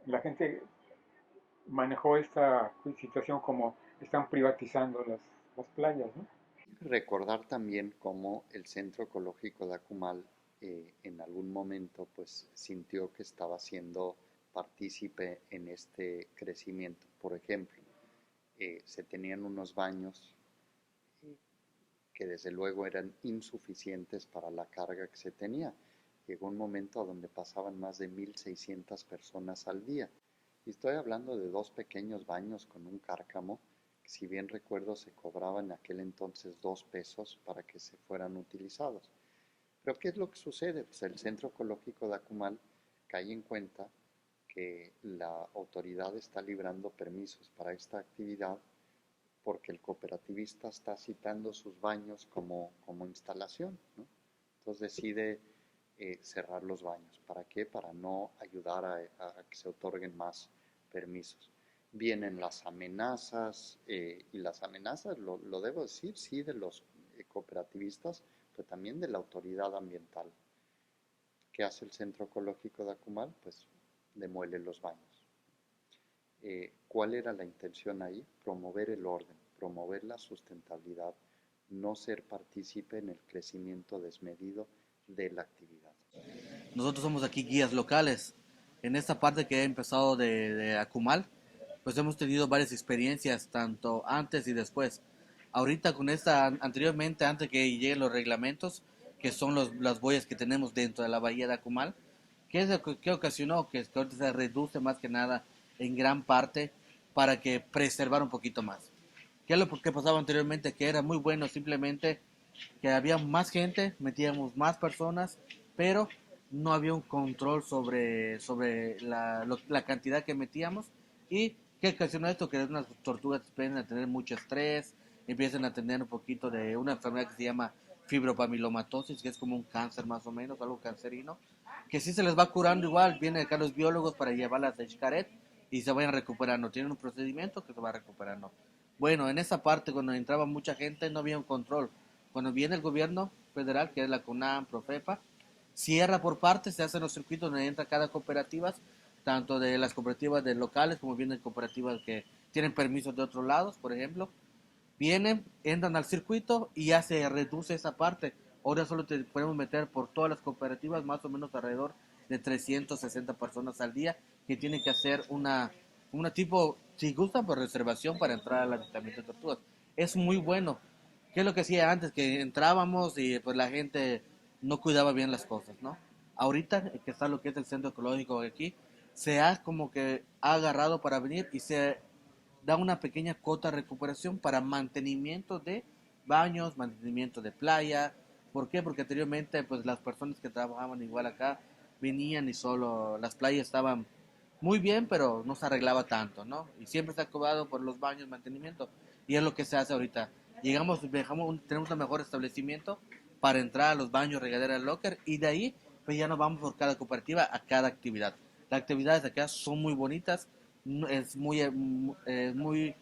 D: la gente manejó esta situación como están privatizando las playas, ¿no?
B: Recordar también cómo el Centro Ecológico de Acumal en algún momento pues sintió que estaba siendo partícipe en este crecimiento. Por ejemplo, se tenían unos baños eh, que desde luego eran insuficientes para la carga que se tenía. Llegó un momento donde pasaban más de 1.600 personas al día. Y estoy hablando de dos pequeños baños con un cárcamo, que si bien recuerdo se cobraban en aquel entonces 2 pesos para que se fueran utilizados. Pero ¿qué es lo que sucede? Pues el Centro Ecológico de Acumal cae en cuenta que la autoridad está librando permisos para esta actividad porque el cooperativista está citando sus baños como instalación, ¿no? Entonces decide cerrar los baños. ¿Para qué? Para no ayudar a que se otorguen más permisos. Vienen las amenazas, y las amenazas, lo debo decir, sí, de los cooperativistas, pero también de la autoridad ambiental. ¿Qué hace el Centro Ecológico de Acumal? Pues demuele los baños. ¿Cuál era la intención ahí? Promover el orden, promover la sustentabilidad, no ser partícipe en el crecimiento desmedido de la actividad.
H: Nosotros somos aquí guías locales. En esta parte que he empezado de Akumal, pues hemos tenido varias experiencias, tanto antes y después. Ahorita con esta, anteriormente, antes que lleguen los reglamentos, que son las boyas que tenemos dentro de la bahía de Akumal, que ocasionó que ahorita se reduce más que nada en gran parte para que preservar un poquito más. ¿Qué es lo que pasaba anteriormente? Que era muy bueno simplemente que había más gente, metíamos más personas, pero no había un control sobre la cantidad que metíamos. ¿Y qué ocasionó esto? Que unas tortugas empiezan a tener mucho estrés, empiezan a tener un poquito de una enfermedad que se llama fibropamilomatosis, que es como un cáncer más o menos, algo cancerino, que sí se les va curando igual, vienen acá los biólogos para llevarlas a Xcaret y se vayan recuperando, tienen un procedimiento que se va recuperando. Bueno, en esa parte cuando entraba mucha gente no había un control. Cuando viene el gobierno federal, que es la CONAM, Profepa, cierra por partes, se hacen los circuitos donde entra cada cooperativa, tanto de las cooperativas de locales como vienen cooperativas que tienen permisos de otros lados, por ejemplo. Vienen, entran al circuito y ya se reduce esa parte. Ahora solo te podemos meter por todas las cooperativas más o menos alrededor de 360 personas al día que tienen que hacer una tipo, si gustan, por reservación para entrar al avistamiento de tortugas. Es muy bueno. ¿Qué es lo que hacía antes? Que entrábamos y pues la gente no cuidaba bien las cosas, ¿no? Ahorita que está lo que es el centro ecológico aquí, se ha como que ha agarrado para venir y se da una pequeña cuota de recuperación para mantenimiento de baños, mantenimiento de playa. ¿Por qué? Porque anteriormente pues las personas que trabajaban igual acá venían y solo las playas estaban muy bien, pero no se arreglaba tanto, ¿no? Y siempre se ha cobrado por los baños, mantenimiento. Y es lo que se hace ahorita. Tenemos un mejor establecimiento para entrar a los baños, regadera, locker, y de ahí pues ya nos vamos por cada cooperativa a cada actividad. Las actividades de acá son muy bonitas, es muy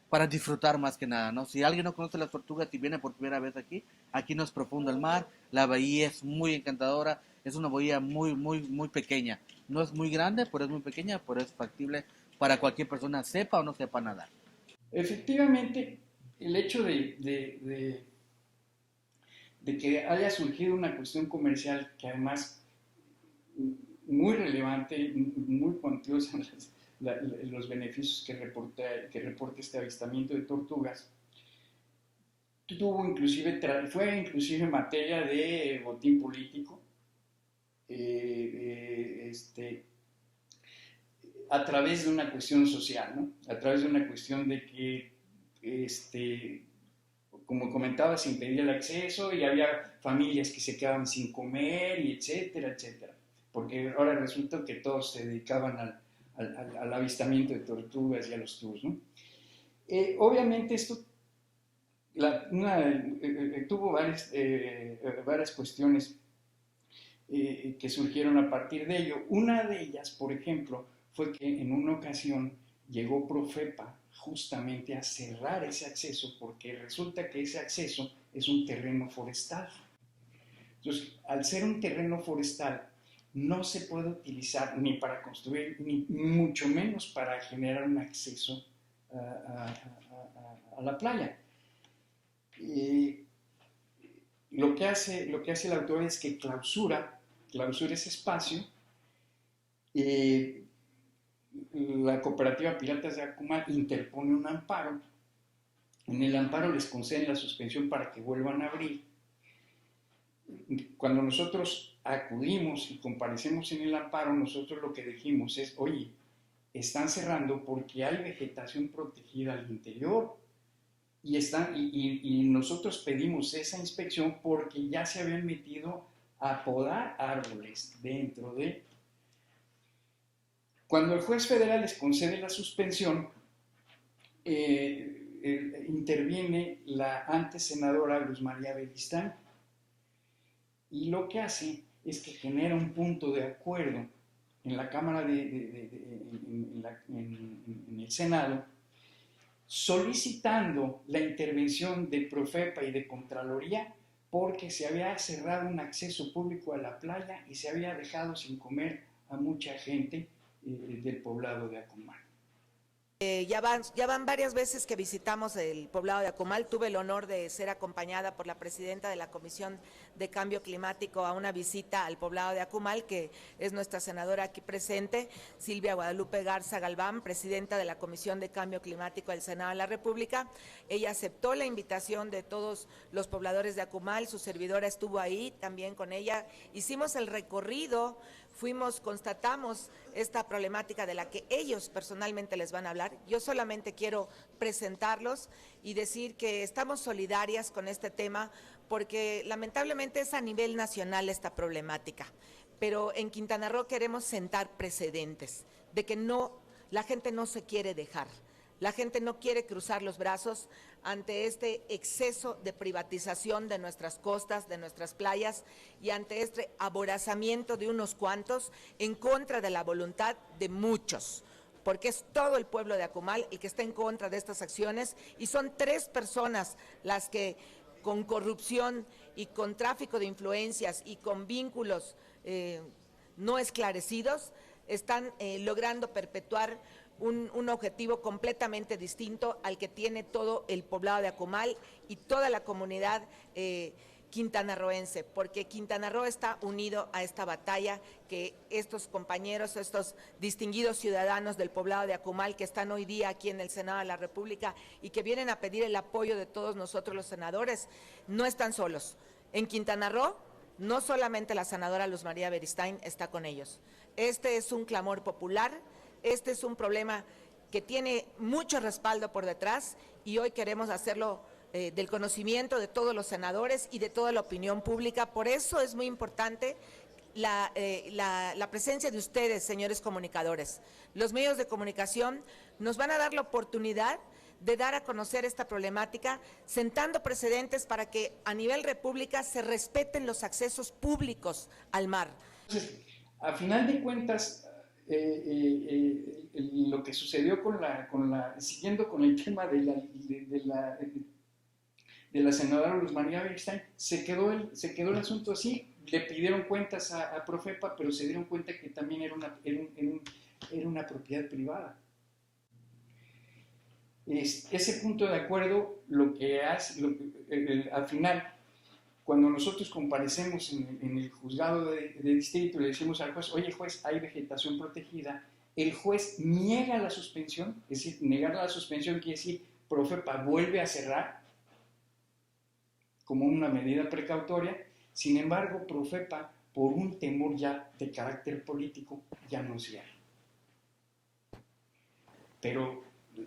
H: para disfrutar más que nada, ¿no? Si alguien no conoce las tortugas y viene por primera vez aquí, aquí no es profundo el mar, la bahía es muy encantadora, es una bahía muy pequeña. No es muy grande, pero es muy pequeña, pero es factible para cualquier persona, sepa o no sepa nadar.
A: Efectivamente, el hecho de que haya surgido una cuestión comercial que además muy relevante, muy cuantiosa los beneficios que reporta este avistamiento de tortugas, fue inclusive materia de botín político, a través de una cuestión social, ¿no? A través de una cuestión de que, como comentaba, se impedía el acceso y había familias que se quedaban sin comer, y etcétera, etcétera. Porque ahora resulta que todos se dedicaban al avistamiento de tortugas y a los tours, ¿no? Obviamente esto tuvo varias cuestiones que surgieron a partir de ello. Una de ellas, por ejemplo, fue que en una ocasión llegó Profepa justamente a cerrar ese acceso porque resulta que ese acceso es un terreno forestal. Entonces, al ser un terreno forestal, no se puede utilizar ni para construir, ni mucho menos para generar un acceso a la playa. Lo que hace la autoridad es que clausura ese espacio. La cooperativa Piratas de Akumal interpone un amparo. En el amparo les conceden la suspensión para que vuelvan a abrir. Cuando nosotros acudimos y comparecemos en el amparo, nosotros lo que dijimos es, oye, están cerrando porque hay vegetación protegida al interior y nosotros pedimos esa inspección porque ya se habían metido a podar árboles dentro de... Cuando el juez federal les concede la suspensión, interviene la antes senadora Luz María Belistán y lo que hace es que genera un punto de acuerdo en la Cámara en el Senado, solicitando la intervención de Profepa y de Contraloría porque se había cerrado un acceso público a la playa y se había dejado sin comer a mucha gente del poblado de Akumal.
I: Ya van varias veces que visitamos el poblado de Acumal. Tuve el honor de ser acompañada por la presidenta de la Comisión de Cambio Climático a una visita al poblado de Acumal, que es nuestra senadora aquí presente, Silvia Guadalupe Garza Galván, presidenta de la Comisión de Cambio Climático del Senado de la República. Ella aceptó la invitación de todos los pobladores de Acumal, su servidora estuvo ahí también con ella. Hicimos el recorrido, constatamos esta problemática de la que ellos personalmente les van a hablar. Yo solamente quiero presentarlos y decir que estamos solidarias con este tema porque lamentablemente es a nivel nacional esta problemática, pero en Quintana Roo queremos sentar precedentes de que la gente no se quiere dejar. La gente no quiere cruzar los brazos ante este exceso de privatización de nuestras costas, de nuestras playas y ante este aborazamiento de unos cuantos en contra de la voluntad de muchos, porque es todo el pueblo de Acumal el que está en contra de estas acciones y son 3 personas las que con corrupción y con tráfico de influencias y con vínculos no esclarecidos están logrando perpetuar un objetivo completamente distinto al que tiene todo el poblado de Acumal y toda la comunidad quintanarroense, porque Quintana Roo está unido a esta batalla que estos compañeros, estos distinguidos ciudadanos del poblado de Acumal que están hoy día aquí en el Senado de la República y que vienen a pedir el apoyo de todos nosotros los senadores, no están solos. En Quintana Roo, no solamente la senadora Luz María Beristain está con ellos. Este es un clamor popular. Este es un problema que tiene mucho respaldo por detrás y hoy queremos hacerlo del conocimiento de todos los senadores y de toda la opinión pública. Por eso es muy importante la presencia de ustedes, señores comunicadores. Los medios de comunicación nos van a dar la oportunidad de dar a conocer esta problemática, sentando precedentes para que a nivel república se respeten los accesos públicos al mar.
A: Entonces, a final de cuentas, lo que sucedió siguiendo con el tema de la senadora Luz María Beristain, se quedó el asunto así. Le pidieron cuentas a Profepa, pero se dieron cuenta que también era una propiedad privada. Ese punto de acuerdo lo que hace, al final, cuando nosotros comparecemos en el juzgado de distrito y le decimos al juez, oye juez, hay vegetación protegida, el juez niega la suspensión, es decir, negar la suspensión quiere decir, Profepa vuelve a cerrar como una medida precautoria. Sin embargo, Profepa, por un temor ya de carácter político, ya no cierra. Pero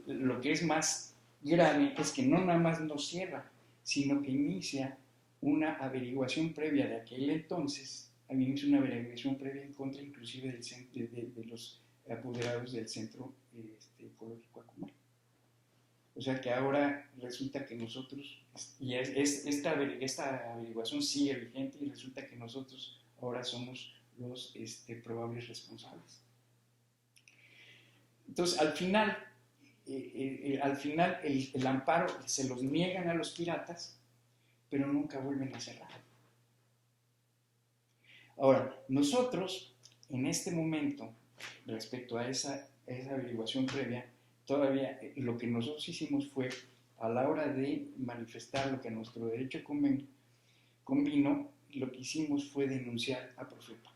A: lo que es más grave es que no nada más no cierra, sino que inicia una averiguación previa de aquel entonces, inicia una averiguación previa en contra inclusive de los apoderados del Centro Ecológico Acumal. O sea que ahora resulta que nosotros, y esta averiguación sigue vigente y resulta que nosotros ahora somos los probables responsables. Entonces, al final el amparo se los niegan a los piratas, pero nunca vuelven a cerrar. Ahora, nosotros, en este momento, respecto a esa averiguación previa, todavía lo que nosotros hicimos fue, a la hora de manifestar lo que nuestro derecho convino, lo que hicimos fue denunciar a Profepa.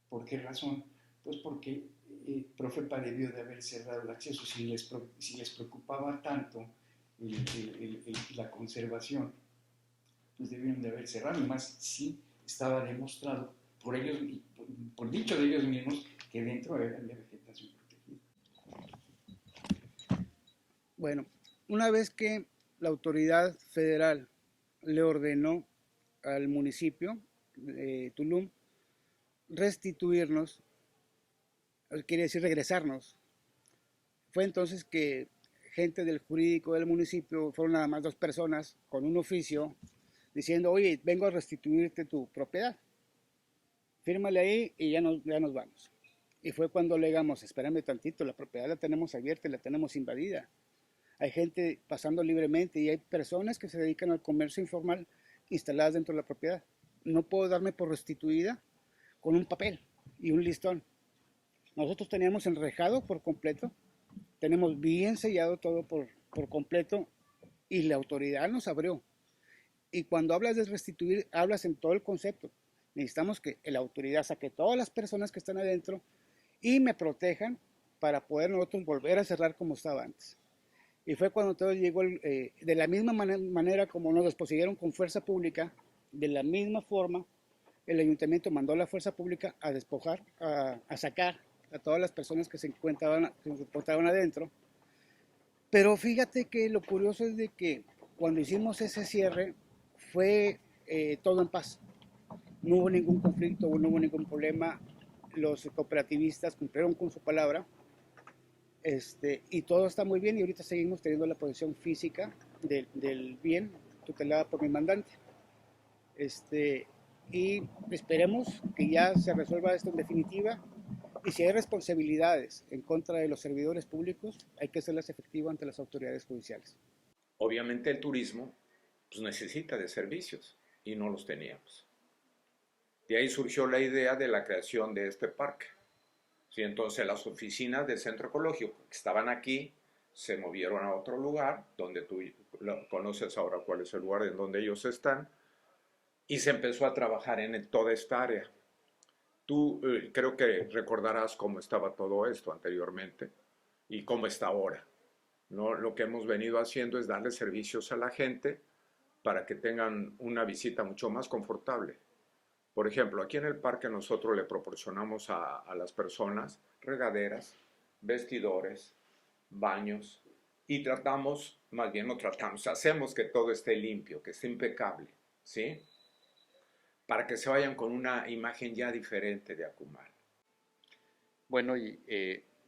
A: ¿Por qué razón? Pues porque Profepa debió de haber cerrado el acceso. Si les preocupaba tanto la conservación, pues debieron de haber cerrado, y más si estaba demostrado por ellos, por dicho de ellos mismos, que dentro había vegetación protegida.
C: Bueno, una vez que la autoridad federal le ordenó al municipio de Tulum restituirnos, quiere decir regresarnos, fue entonces que gente del jurídico del municipio, fueron nada más 2 personas con un oficio diciendo, oye, vengo a restituirte tu propiedad, fírmale ahí y ya nos vamos. Y fue cuando alegamos, espérame tantito, la propiedad la tenemos abierta y la tenemos invadida. Hay gente pasando libremente y hay personas que se dedican al comercio informal instaladas dentro de la propiedad. No puedo darme por restituida con un papel y un listón. Nosotros teníamos enrejado por completo, tenemos bien sellado todo por completo y la autoridad nos abrió. Y cuando hablas de restituir, hablas en todo el concepto. Necesitamos que la autoridad saque todas las personas que están adentro y me protejan para poder nosotros volver a cerrar como estaba antes. Y fue cuando todo llegó, de la misma manera como nos desposeyeron con fuerza pública, de la misma forma, el ayuntamiento mandó a la fuerza pública a despojar, a sacar a todas las personas que se encontraban adentro. Pero fíjate que lo curioso es de que cuando hicimos ese cierre fue todo en paz. No hubo ningún conflicto, no hubo ningún problema. Los cooperativistas cumplieron con su palabra, y todo está muy bien y ahorita seguimos teniendo la posesión física del bien tutelada por mi mandante. Y esperemos que ya se resuelva esto en definitiva y si hay responsabilidades en contra de los servidores públicos hay que hacerlas efectivas ante las autoridades judiciales.
E: Obviamente el turismo pues, necesita de servicios y no los teníamos. De ahí surgió la idea de la creación de este parque. Sí, entonces las oficinas del centro ecológico que estaban aquí se movieron a otro lugar, donde tú conoces ahora cuál es el lugar en donde ellos están, y se empezó a trabajar en toda esta área. Tú creo que recordarás cómo estaba todo esto anteriormente y cómo está ahora, ¿no? Lo que hemos venido haciendo es darle servicios a la gente para que tengan una visita mucho más confortable. Por ejemplo, aquí en el parque nosotros le proporcionamos a las personas regaderas, vestidores, baños y tratamos, más bien no tratamos, hacemos que todo esté limpio, que esté impecable, ¿sí? Para que se vayan con una imagen ya diferente de Acumal.
B: Bueno, y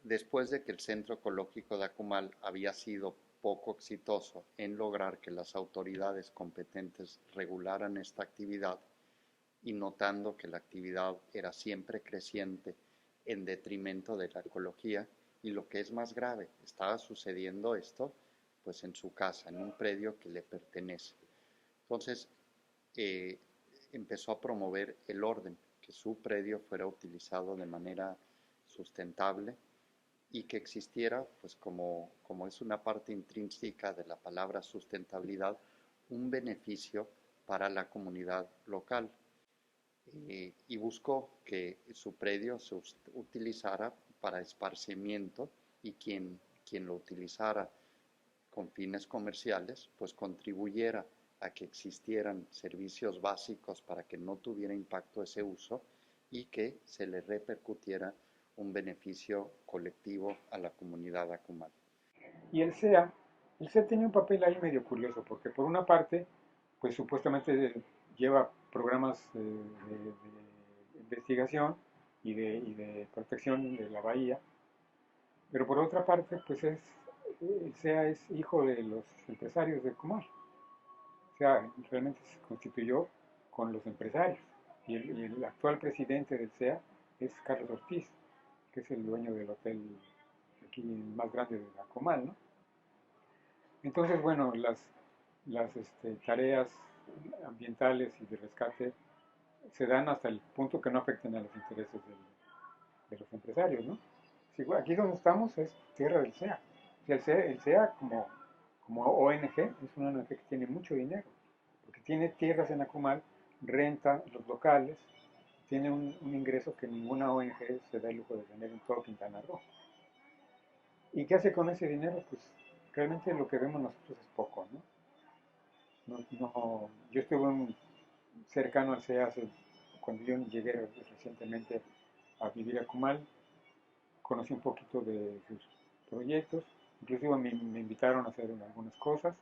B: después de que el Centro Ecológico de Acumal había sido poco exitoso en lograr que las autoridades competentes regularan esta actividad, y notando que la actividad era siempre creciente en detrimento de la ecología, y lo que es más grave, estaba sucediendo esto pues en su casa, en un predio que le pertenece. Entonces empezó a promover el orden, que su predio fuera utilizado de manera sustentable y que existiera, pues como es una parte intrínseca de la palabra sustentabilidad, un beneficio para la comunidad local. Y buscó que su predio se utilizara para esparcimiento y quien lo utilizara con fines comerciales, pues contribuyera a que existieran servicios básicos para que no tuviera impacto ese uso y que se le repercutiera un beneficio colectivo a la comunidad acumal.
D: Y el SEA tenía un papel ahí medio curioso, porque por una parte, pues supuestamente lleva programas de investigación y de protección de la bahía, pero por otra parte, pues el SEA es hijo de los empresarios de Acumal. O sea, realmente se constituyó con los empresarios. Y el actual presidente del SEA es Carlos Ortiz, que es el dueño del hotel aquí más grande de Acumal, ¿no? Entonces, bueno, las tareas ambientales y de rescate se dan hasta el punto que no afecten a los intereses de los empresarios, ¿no? Sí, aquí donde estamos es tierra del SEA. O sea, el SEA como ONG es una ONG que tiene mucho dinero, porque tiene tierras en Acumal, renta los locales, tiene un ingreso que ninguna ONG se da el lujo de tener en todo Quintana Roo. ¿Y qué hace con ese dinero? Pues realmente lo que vemos nosotros es poco, ¿no? Yo estuve cercano al CEA cuando yo llegué recientemente a vivir a Acumal, conocí un poquito de sus proyectos, inclusive me invitaron a hacer algunas cosas,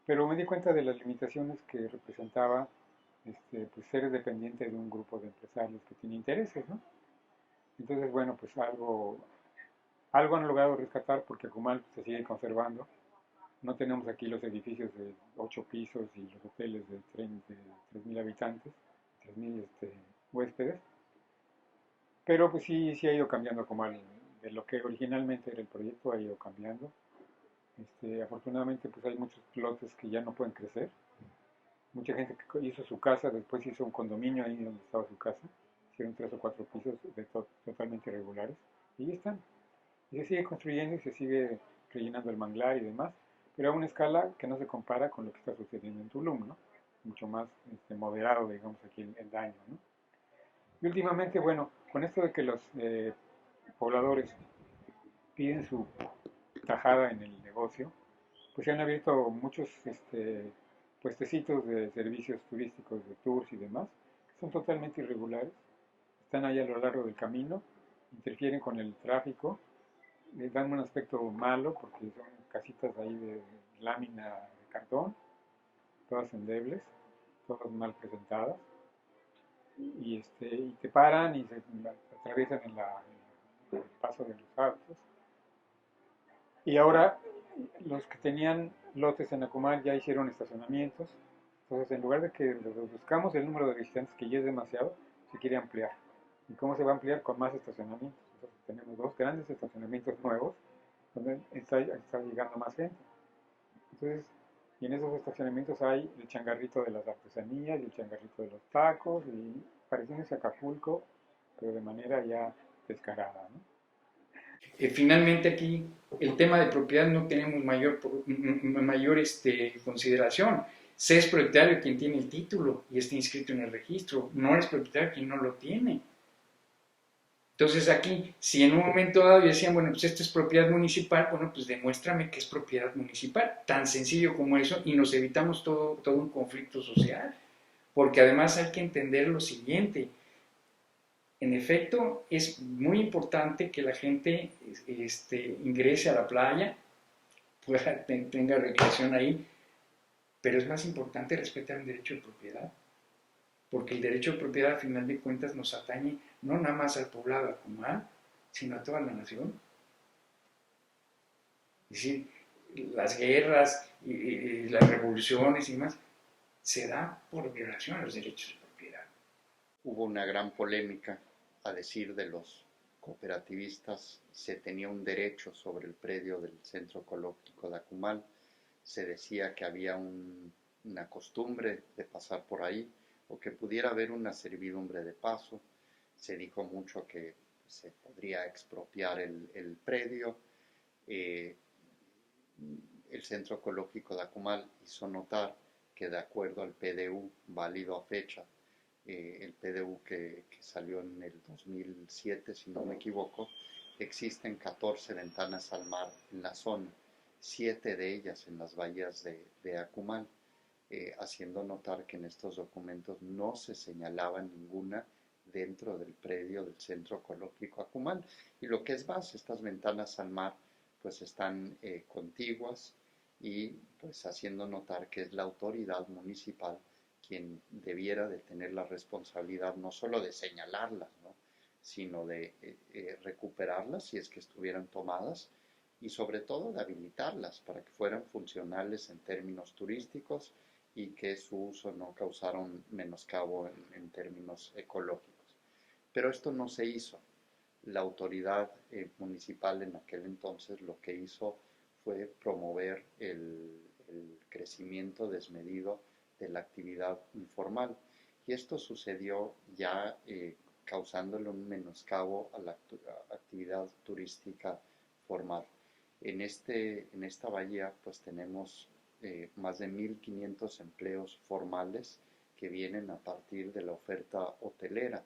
D: pero me di cuenta de las limitaciones que representaba pues ser dependiente de un grupo de empresarios que tiene intereses, ¿no? Entonces, bueno, pues algo han logrado rescatar porque Acumal se sigue conservando. No tenemos aquí los edificios de 8 pisos y los hoteles de 3.000 habitantes, 3.000 huéspedes, pero pues sí ha ido cambiando de lo que originalmente era el proyecto, ha ido cambiando. Afortunadamente pues hay muchos lotes que ya no pueden crecer. Mucha gente que hizo su casa, después hizo un condominio ahí donde estaba su casa, pusieron 3 o 4 pisos totalmente irregulares, y ya están. Y se sigue construyendo y se sigue rellenando el manglar y demás, pero a una escala que no se compara con lo que está sucediendo en Tulum, ¿no? Mucho más moderado, digamos, aquí el daño, ¿no? Y últimamente, bueno, con esto de que los pobladores piden su tajada en el negocio, pues se han abierto muchos puestecitos de servicios turísticos, de tours y demás, que son totalmente irregulares, están ahí a lo largo del camino, interfieren con el tráfico, les dan un aspecto malo porque son casitas ahí de lámina de cartón, todas endebles, todas mal presentadas, y te paran y se atraviesan en el paso de los autos. Y ahora los que tenían lotes en Acumal ya hicieron estacionamientos, entonces en lugar de que buscamos el número de visitantes, que ya es demasiado, se quiere ampliar. ¿Y cómo se va a ampliar? Con más estacionamientos. Entonces tenemos 2 grandes estacionamientos nuevos donde está llegando más gente. Entonces, y en esos estacionamientos hay el changarrito de las artesanías y el changarrito de los tacos, y pareciéndose a Acapulco, pero de manera ya descarada, ¿no?
A: Finalmente aquí el tema de propiedad no tenemos mayor consideración. Se es propietario quien tiene el título y está inscrito en el registro, no es propietario quien no lo tiene. Entonces aquí, si en un momento dado decían, bueno, pues esto es propiedad municipal, bueno, pues demuéstrame que es propiedad municipal, tan sencillo como eso, y nos evitamos todo un conflicto social, porque además hay que entender lo siguiente. En efecto, es muy importante que la gente ingrese a la playa, tenga recreación ahí, pero es más importante respetar el derecho de propiedad, porque el derecho de propiedad, a final de cuentas, nos atañe no nada más al poblado de Acumal, sino a toda la nación. Es decir, las guerras y las revoluciones y demás se dan por violación a los derechos de propiedad.
B: Hubo una gran polémica, a decir de los cooperativistas, se tenía un derecho sobre el predio del Centro Ecológico de Acumal, se decía que había una costumbre de pasar por ahí, o que pudiera haber una servidumbre de paso, se dijo mucho que se podría expropiar el predio. El Centro Ecológico de Acumal hizo notar que de acuerdo al PDU válido a fecha, el PDU que salió en el 2007, si no me equivoco, existen 14 ventanas al mar en la zona, 7 de ellas en las bahías de Acumal, haciendo notar que en estos documentos no se señalaba ninguna dentro del predio del Centro Ecológico Acumal. Y lo que es más, estas ventanas al mar pues están contiguas, y pues haciendo notar que es la autoridad municipal quien debiera de tener la responsabilidad no solo de señalarlas, ¿no?, sino de recuperarlas si es que estuvieran tomadas, y sobre todo de habilitarlas para que fueran funcionales en términos turísticos y que su uso no causara un menoscabo en términos ecológicos. Pero esto no se hizo. La autoridad municipal en aquel entonces lo que hizo fue promover el crecimiento desmedido de la actividad informal, y esto sucedió ya causándole un menoscabo a la actividad turística formal. En esta bahía pues tenemos más de 1.500 empleos formales que vienen a partir de la oferta hotelera,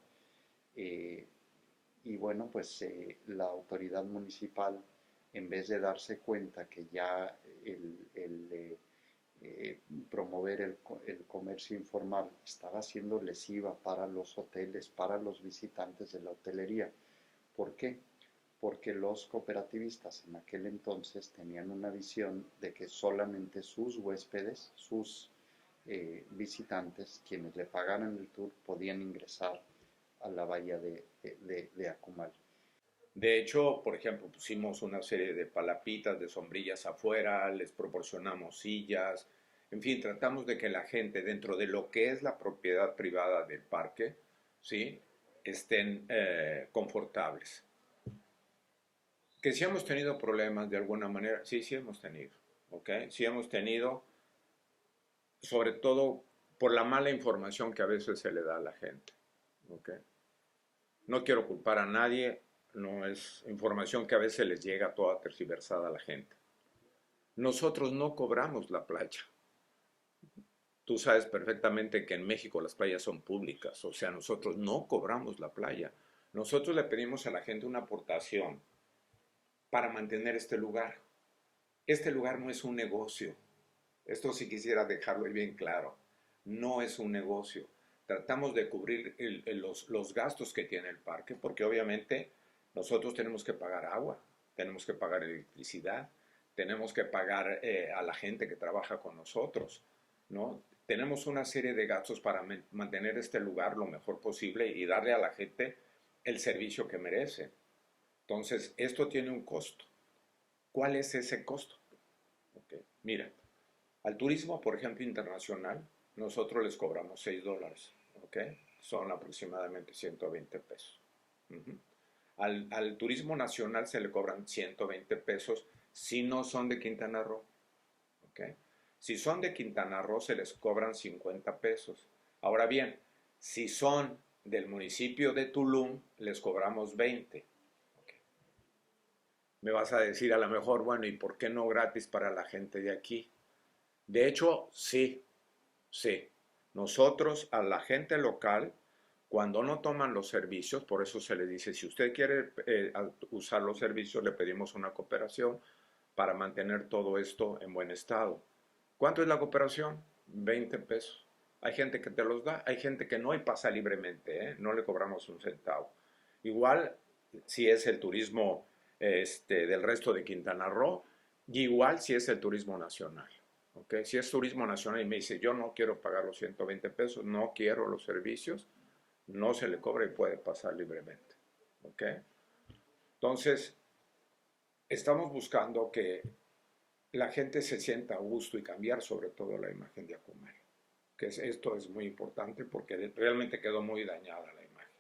B: y bueno, pues la autoridad municipal, en vez de darse cuenta que ya promover el comercio informal estaba siendo lesiva para los hoteles, para los visitantes de la hotelería. ¿Por qué? Porque los cooperativistas en aquel entonces tenían una visión de que solamente sus huéspedes, sus visitantes, quienes le pagaran el tour, podían ingresar a la bahía de Acumal.
E: De hecho, por ejemplo, pusimos una serie de palapitas, de sombrillas afuera, les proporcionamos sillas, en fin, tratamos de que la gente, dentro de lo que es la propiedad privada del parque, ¿sí?, estén confortables. Que si hemos tenido problemas de alguna manera, sí hemos tenido, ¿ok? Sí hemos tenido, sobre todo por la mala información que a veces se le da a la gente, ¿ok? No quiero culpar a nadie, no es información que a veces les llega toda tergiversada a la gente. Nosotros no cobramos la playa. Tú sabes perfectamente que en México las playas son públicas, o sea, nosotros no cobramos la playa. Nosotros le pedimos a la gente una aportación para mantener este lugar. Este lugar no es un negocio. Esto sí quisiera dejarlo bien claro. No es un negocio. Tratamos de cubrir los gastos que tiene el parque, porque obviamente nosotros tenemos que pagar agua, tenemos que pagar electricidad, tenemos que pagar a la gente que trabaja con nosotros, ¿no? Tenemos una serie de gastos para mantener este lugar lo mejor posible y darle a la gente el servicio que merece. Entonces, esto tiene un costo. ¿Cuál es ese costo? Okay. Mira, al turismo, por ejemplo, internacional, nosotros les cobramos $6, ¿ok? Son aproximadamente 120 pesos. Al turismo nacional se le cobran 120 pesos si no son de Quintana Roo, ¿ok? Si son de Quintana Roo se les cobran 50 pesos. Ahora bien, si son del municipio de Tulum, les cobramos 20. Okay. Me vas a decir a lo mejor, bueno, ¿y por qué no gratis para la gente de aquí? De hecho, sí. Nosotros a la gente local, cuando no toman los servicios, por eso se le dice, si usted quiere usar los servicios, le pedimos una cooperación para mantener todo esto en buen estado. ¿Cuánto es la cooperación? 20 pesos. Hay gente que te los da, hay gente que no y pasa libremente, ¿eh? No le cobramos un centavo. Igual si es el turismo del resto de Quintana Roo, y igual si es el turismo nacional. ¿Okay? Si es turismo nacional y me dice, yo no quiero pagar los 120 pesos, no quiero los servicios, no se le cobra y puede pasar libremente. ¿Okay? Entonces, estamos buscando que la gente se sienta a gusto y cambiar sobre todo la imagen de Akumal. Esto es muy importante porque realmente quedó muy dañada la imagen.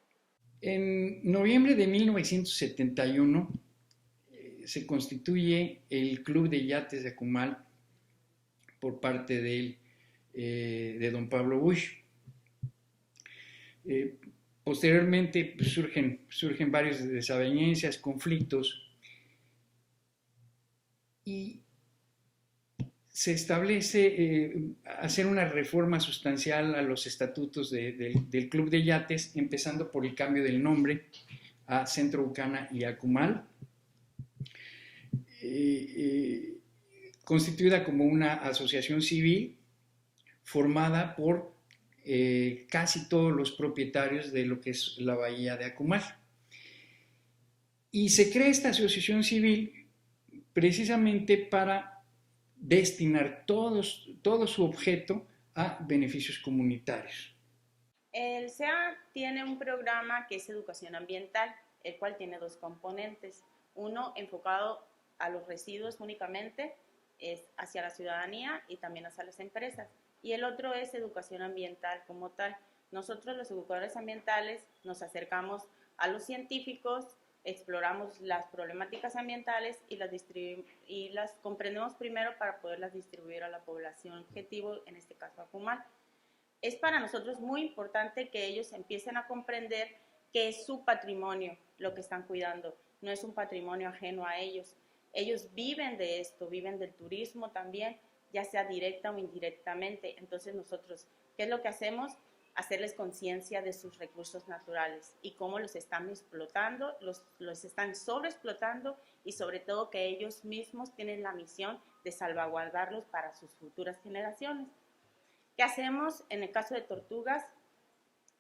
A: En noviembre de 1971 se constituye el Club de Yates de Akumal por parte de don Pablo Bush. Posteriormente pues, surgen varias desavenencias, conflictos, y se establece hacer una reforma sustancial a los estatutos del Club de Yates, empezando por el cambio del nombre a Centro Bucana y Akumal, constituida como una asociación civil formada por casi todos los propietarios de lo que es la bahía de Akumal. Y se crea esta asociación civil precisamente para destinar todo su objeto a beneficios comunitarios.
J: El SEA tiene un programa que es educación ambiental, el cual tiene dos componentes. Uno enfocado a los residuos únicamente, es hacia la ciudadanía y también hacia las empresas. Y el otro es educación ambiental como tal. Nosotros los educadores ambientales nos acercamos a los científicos, exploramos las problemáticas ambientales y las comprendemos primero para poderlas distribuir a la población objetivo, en este caso a Akumal. Es para nosotros muy importante que ellos empiecen a comprender que es su patrimonio lo que están cuidando, no es un patrimonio ajeno a ellos. Ellos viven de esto, viven del turismo también, ya sea directa o indirectamente. Entonces nosotros, ¿qué es lo que hacemos? Hacerles conciencia de sus recursos naturales y cómo los están explotando, los están sobreexplotando, y sobre todo que ellos mismos tienen la misión de salvaguardarlos para sus futuras generaciones. ¿Qué hacemos? En el caso de tortugas,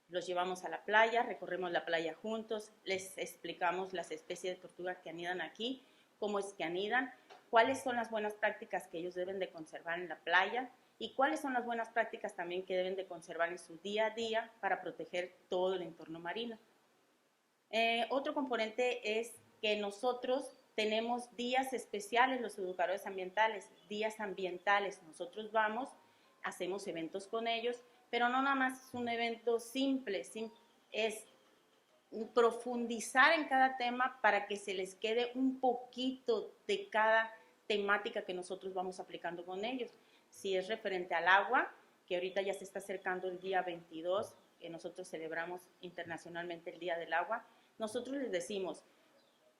J: los llevamos a la playa, recorremos la playa juntos, les explicamos las especies de tortugas que anidan aquí, cómo es que anidan, cuáles son las buenas prácticas que ellos deben de conservar en la playa, y cuáles son las buenas prácticas también que deben de conservar en su día a día para proteger todo el entorno marino. Otro componente es que nosotros tenemos días especiales, los educadores ambientales, días ambientales. Nosotros vamos, hacemos eventos con ellos, pero no nada más es un evento simple, es profundizar en cada tema para que se les quede un poquito de cada temática que nosotros vamos aplicando con ellos. Si es referente al agua, que ahorita ya se está acercando el día 22 que nosotros celebramos internacionalmente el Día del Agua, nosotros les decimos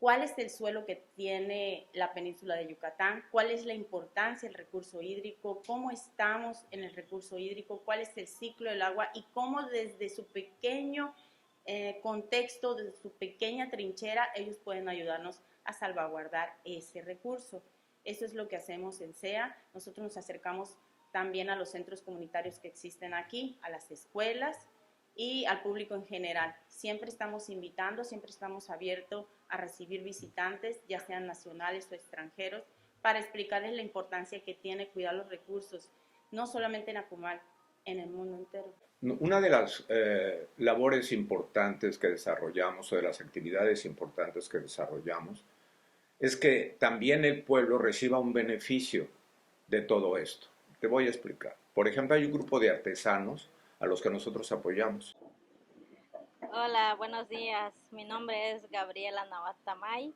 J: cuál es el suelo que tiene la península de Yucatán, cuál es la importancia del recurso hídrico, cómo estamos en el recurso hídrico, cuál es el ciclo del agua y cómo desde su pequeño contexto, desde su pequeña trinchera, ellos pueden ayudarnos a salvaguardar ese recurso. Eso es lo que hacemos en SEA. Nosotros nos acercamos también a los centros comunitarios que existen aquí, a las escuelas y al público en general. Siempre estamos invitando, siempre estamos abiertos a recibir visitantes, ya sean nacionales o extranjeros, para explicarles la importancia que tiene cuidar los recursos, no solamente en Akumal, en el mundo entero.
E: Una de las labores importantes que desarrollamos, o de las actividades importantes que desarrollamos, es que también el pueblo reciba un beneficio de todo esto. Te voy a explicar. Por ejemplo, hay un grupo de artesanos a los que nosotros apoyamos.
K: Hola, buenos días. Mi nombre es Gabriela Navatamay.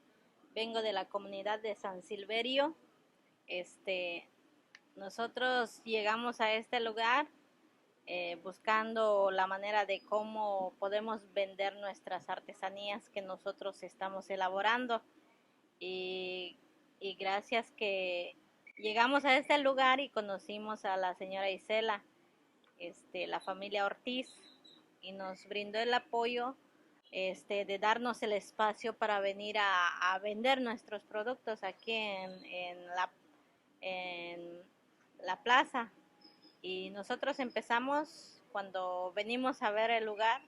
K: Vengo de la comunidad de San Silverio. Nosotros llegamos a este lugar buscando la manera de cómo podemos vender nuestras artesanías que nosotros estamos elaborando. Y gracias que llegamos a este lugar y conocimos a la señora Isela, la familia Ortiz, y nos brindó el apoyo de darnos el espacio para venir a vender nuestros productos aquí en la plaza. Y nosotros empezamos, cuando venimos a ver el lugar,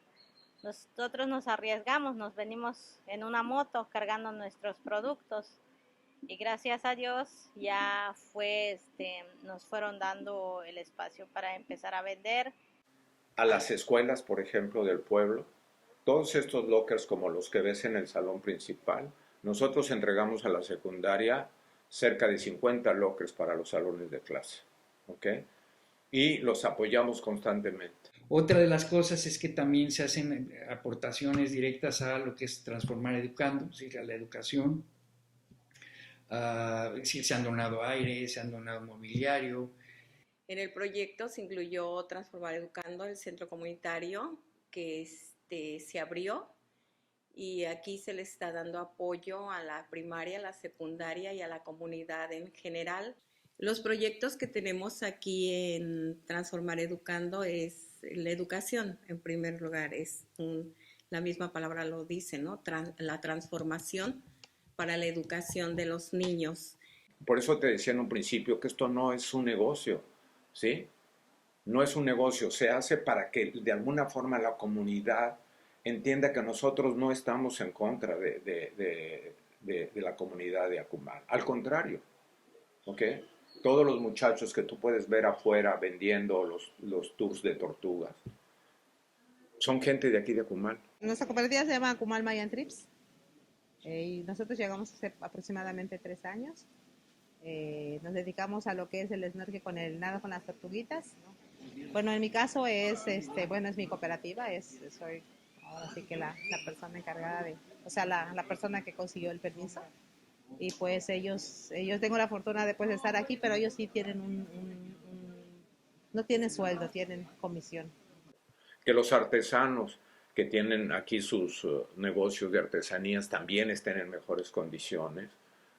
K: nosotros nos arriesgamos, nos venimos en una moto cargando nuestros productos y gracias a Dios ya nos fueron dando el espacio para empezar a vender.
E: A las escuelas, por ejemplo, del pueblo, todos estos lockers como los que ves en el salón principal, nosotros entregamos a la secundaria cerca de 50 lockers para los salones de clase, ¿ok? Y los apoyamos constantemente.
A: Otra de las cosas es que también se hacen aportaciones directas a lo que es Transformar Educando, ¿sí? A la educación. Se han donado aire, se han donado mobiliario.
L: En el proyecto se incluyó Transformar Educando, el centro comunitario que se abrió, y aquí se le está dando apoyo a la primaria, a la secundaria y a la comunidad en general. Los proyectos que tenemos aquí en Transformar Educando es la educación, en primer lugar, la misma palabra lo dice, ¿no? La transformación para la educación de los niños.
E: Por eso te decía en un principio que esto no es un negocio, ¿sí? No es un negocio, se hace para que de alguna forma la comunidad entienda que nosotros no estamos en contra de la comunidad de Akumal. Al contrario, ¿ok? Todos los muchachos que tú puedes ver afuera vendiendo los tours de tortugas son gente de aquí de Akumal.
M: Nuestra cooperativa se llama Akumal Mayan Trips y nosotros llegamos hace aproximadamente 3 años. Nos dedicamos a lo que es el snorkel con el nado con las tortuguitas, ¿no? Bueno, en mi caso es mi cooperativa, soy ahora sí que la persona encargada la persona que consiguió el permiso. Y pues ellos tengo la fortuna de pues estar aquí, pero ellos sí tienen no tienen sueldo, tienen comisión.
E: Que los artesanos que tienen aquí sus negocios de artesanías también estén en mejores condiciones,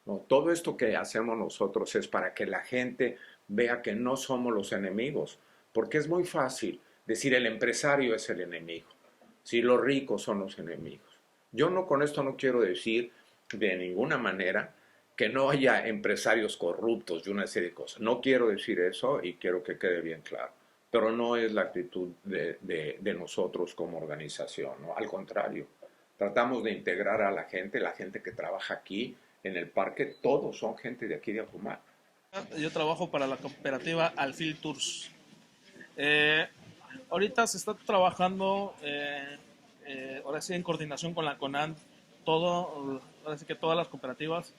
E: ¿no? Todo esto que hacemos nosotros es para que la gente vea que no somos los enemigos, porque es muy fácil decir el empresario es el enemigo, si los ricos son los enemigos. Yo con esto no quiero decir de ninguna manera que no haya empresarios corruptos y una serie de cosas. No quiero decir eso y quiero que quede bien claro. Pero no es la actitud de nosotros como organización, ¿no? Al contrario, tratamos de integrar a la gente que trabaja aquí en el parque, todos son gente de aquí de Akumal.
N: Yo trabajo para la cooperativa Alfil Tours. Ahorita se está trabajando, ahora sí en coordinación con la CONAN, ahora sí que todas las cooperativas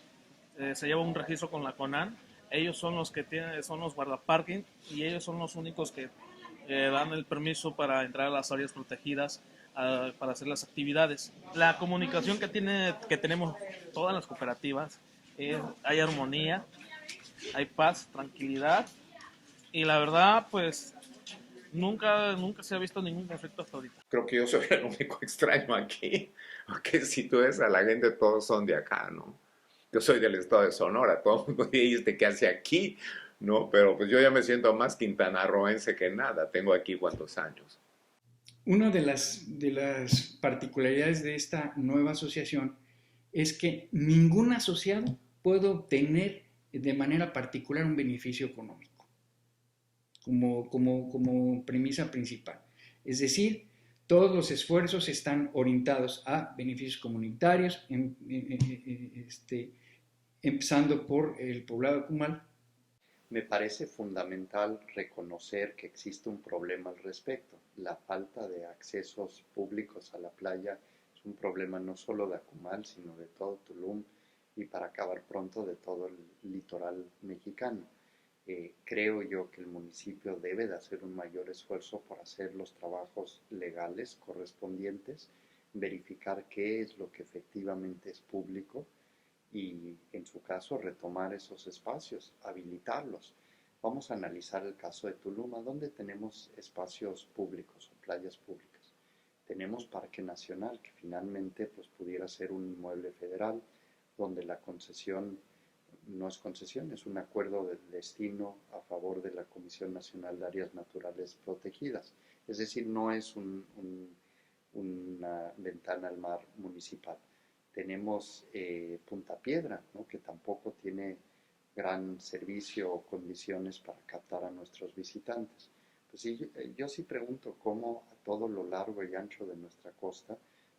N: se lleva un registro con la CONAN. Ellos son los que son los guardaparking y ellos son los únicos que dan el permiso para entrar a las áreas protegidas para hacer las actividades. La comunicación que tenemos todas las cooperativas, hay armonía, hay paz, tranquilidad y la verdad pues nunca se ha visto ningún conflicto hasta ahorita.
E: Creo que yo soy el único extraño aquí, porque si tú ves a la gente, todos son de acá, ¿no? Yo soy del estado de Sonora, todo el mundo dice ¿qué hace aquí? ¿No? Pero pues yo ya me siento más quintanarroense que nada, tengo aquí cuántos años.
A: Una de las particularidades de esta nueva asociación es que ningún asociado puede obtener de manera particular un beneficio económico como premisa principal. Es decir, todos los esfuerzos están orientados a beneficios comunitarios, empezando por el poblado de Acumal.
B: Me parece fundamental reconocer que existe un problema al respecto. La falta de accesos públicos a la playa es un problema no solo de Acumal, sino de todo Tulum y, para acabar pronto, de todo el litoral mexicano. Creo yo que el municipio debe de hacer un mayor esfuerzo por hacer los trabajos legales correspondientes, verificar qué es lo que efectivamente es público y, en su caso, retomar esos espacios, habilitarlos. Vamos a analizar el caso de Tulum, donde tenemos espacios públicos o playas públicas. Tenemos Parque Nacional, que finalmente pues, pudiera ser un inmueble federal, donde la concesión no es concesión, es un acuerdo de destino a favor de la Comisión Nacional de Áreas Naturales Protegidas. Es decir, no es una ventana al mar municipal. Tenemos Punta Piedra, ¿no? Que tampoco tiene gran servicio o condiciones para captar a nuestros visitantes. Pues sí, yo sí pregunto cómo a todo lo largo y ancho de nuestra costa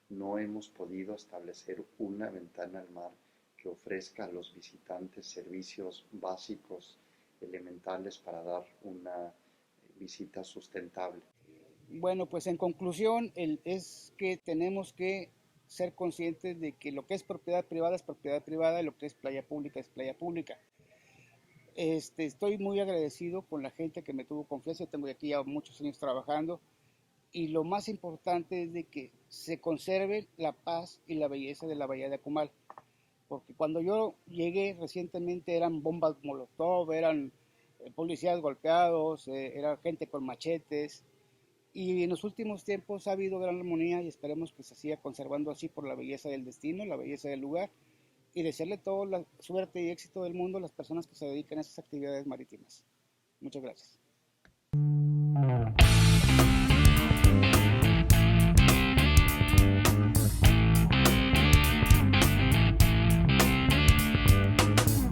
B: no hemos podido establecer una ventana al mar que ofrezca a los visitantes servicios básicos, elementales para dar una visita sustentable.
C: Bueno, pues en conclusión es que tenemos que ser conscientes de que lo que es propiedad privada es propiedad privada y lo que es playa pública es playa pública. Estoy muy agradecido con la gente que me tuvo confianza. Tengo aquí ya muchos años trabajando y lo más importante es de que se conserve la paz y la belleza de la bahía de Acumal, porque cuando yo llegué recientemente eran bombas molotov, eran policías golpeados, era gente con machetes, y en los últimos tiempos ha habido gran armonía y esperemos que se siga conservando así por la belleza del destino, la belleza del lugar, y desearle toda la suerte y éxito del mundo a las personas que se dedican a esas actividades marítimas. Muchas gracias.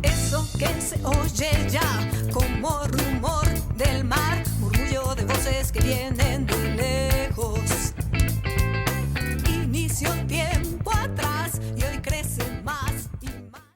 O: Eso que se oye ya como rumor del mar, murmullo de voces que vienen de lejos.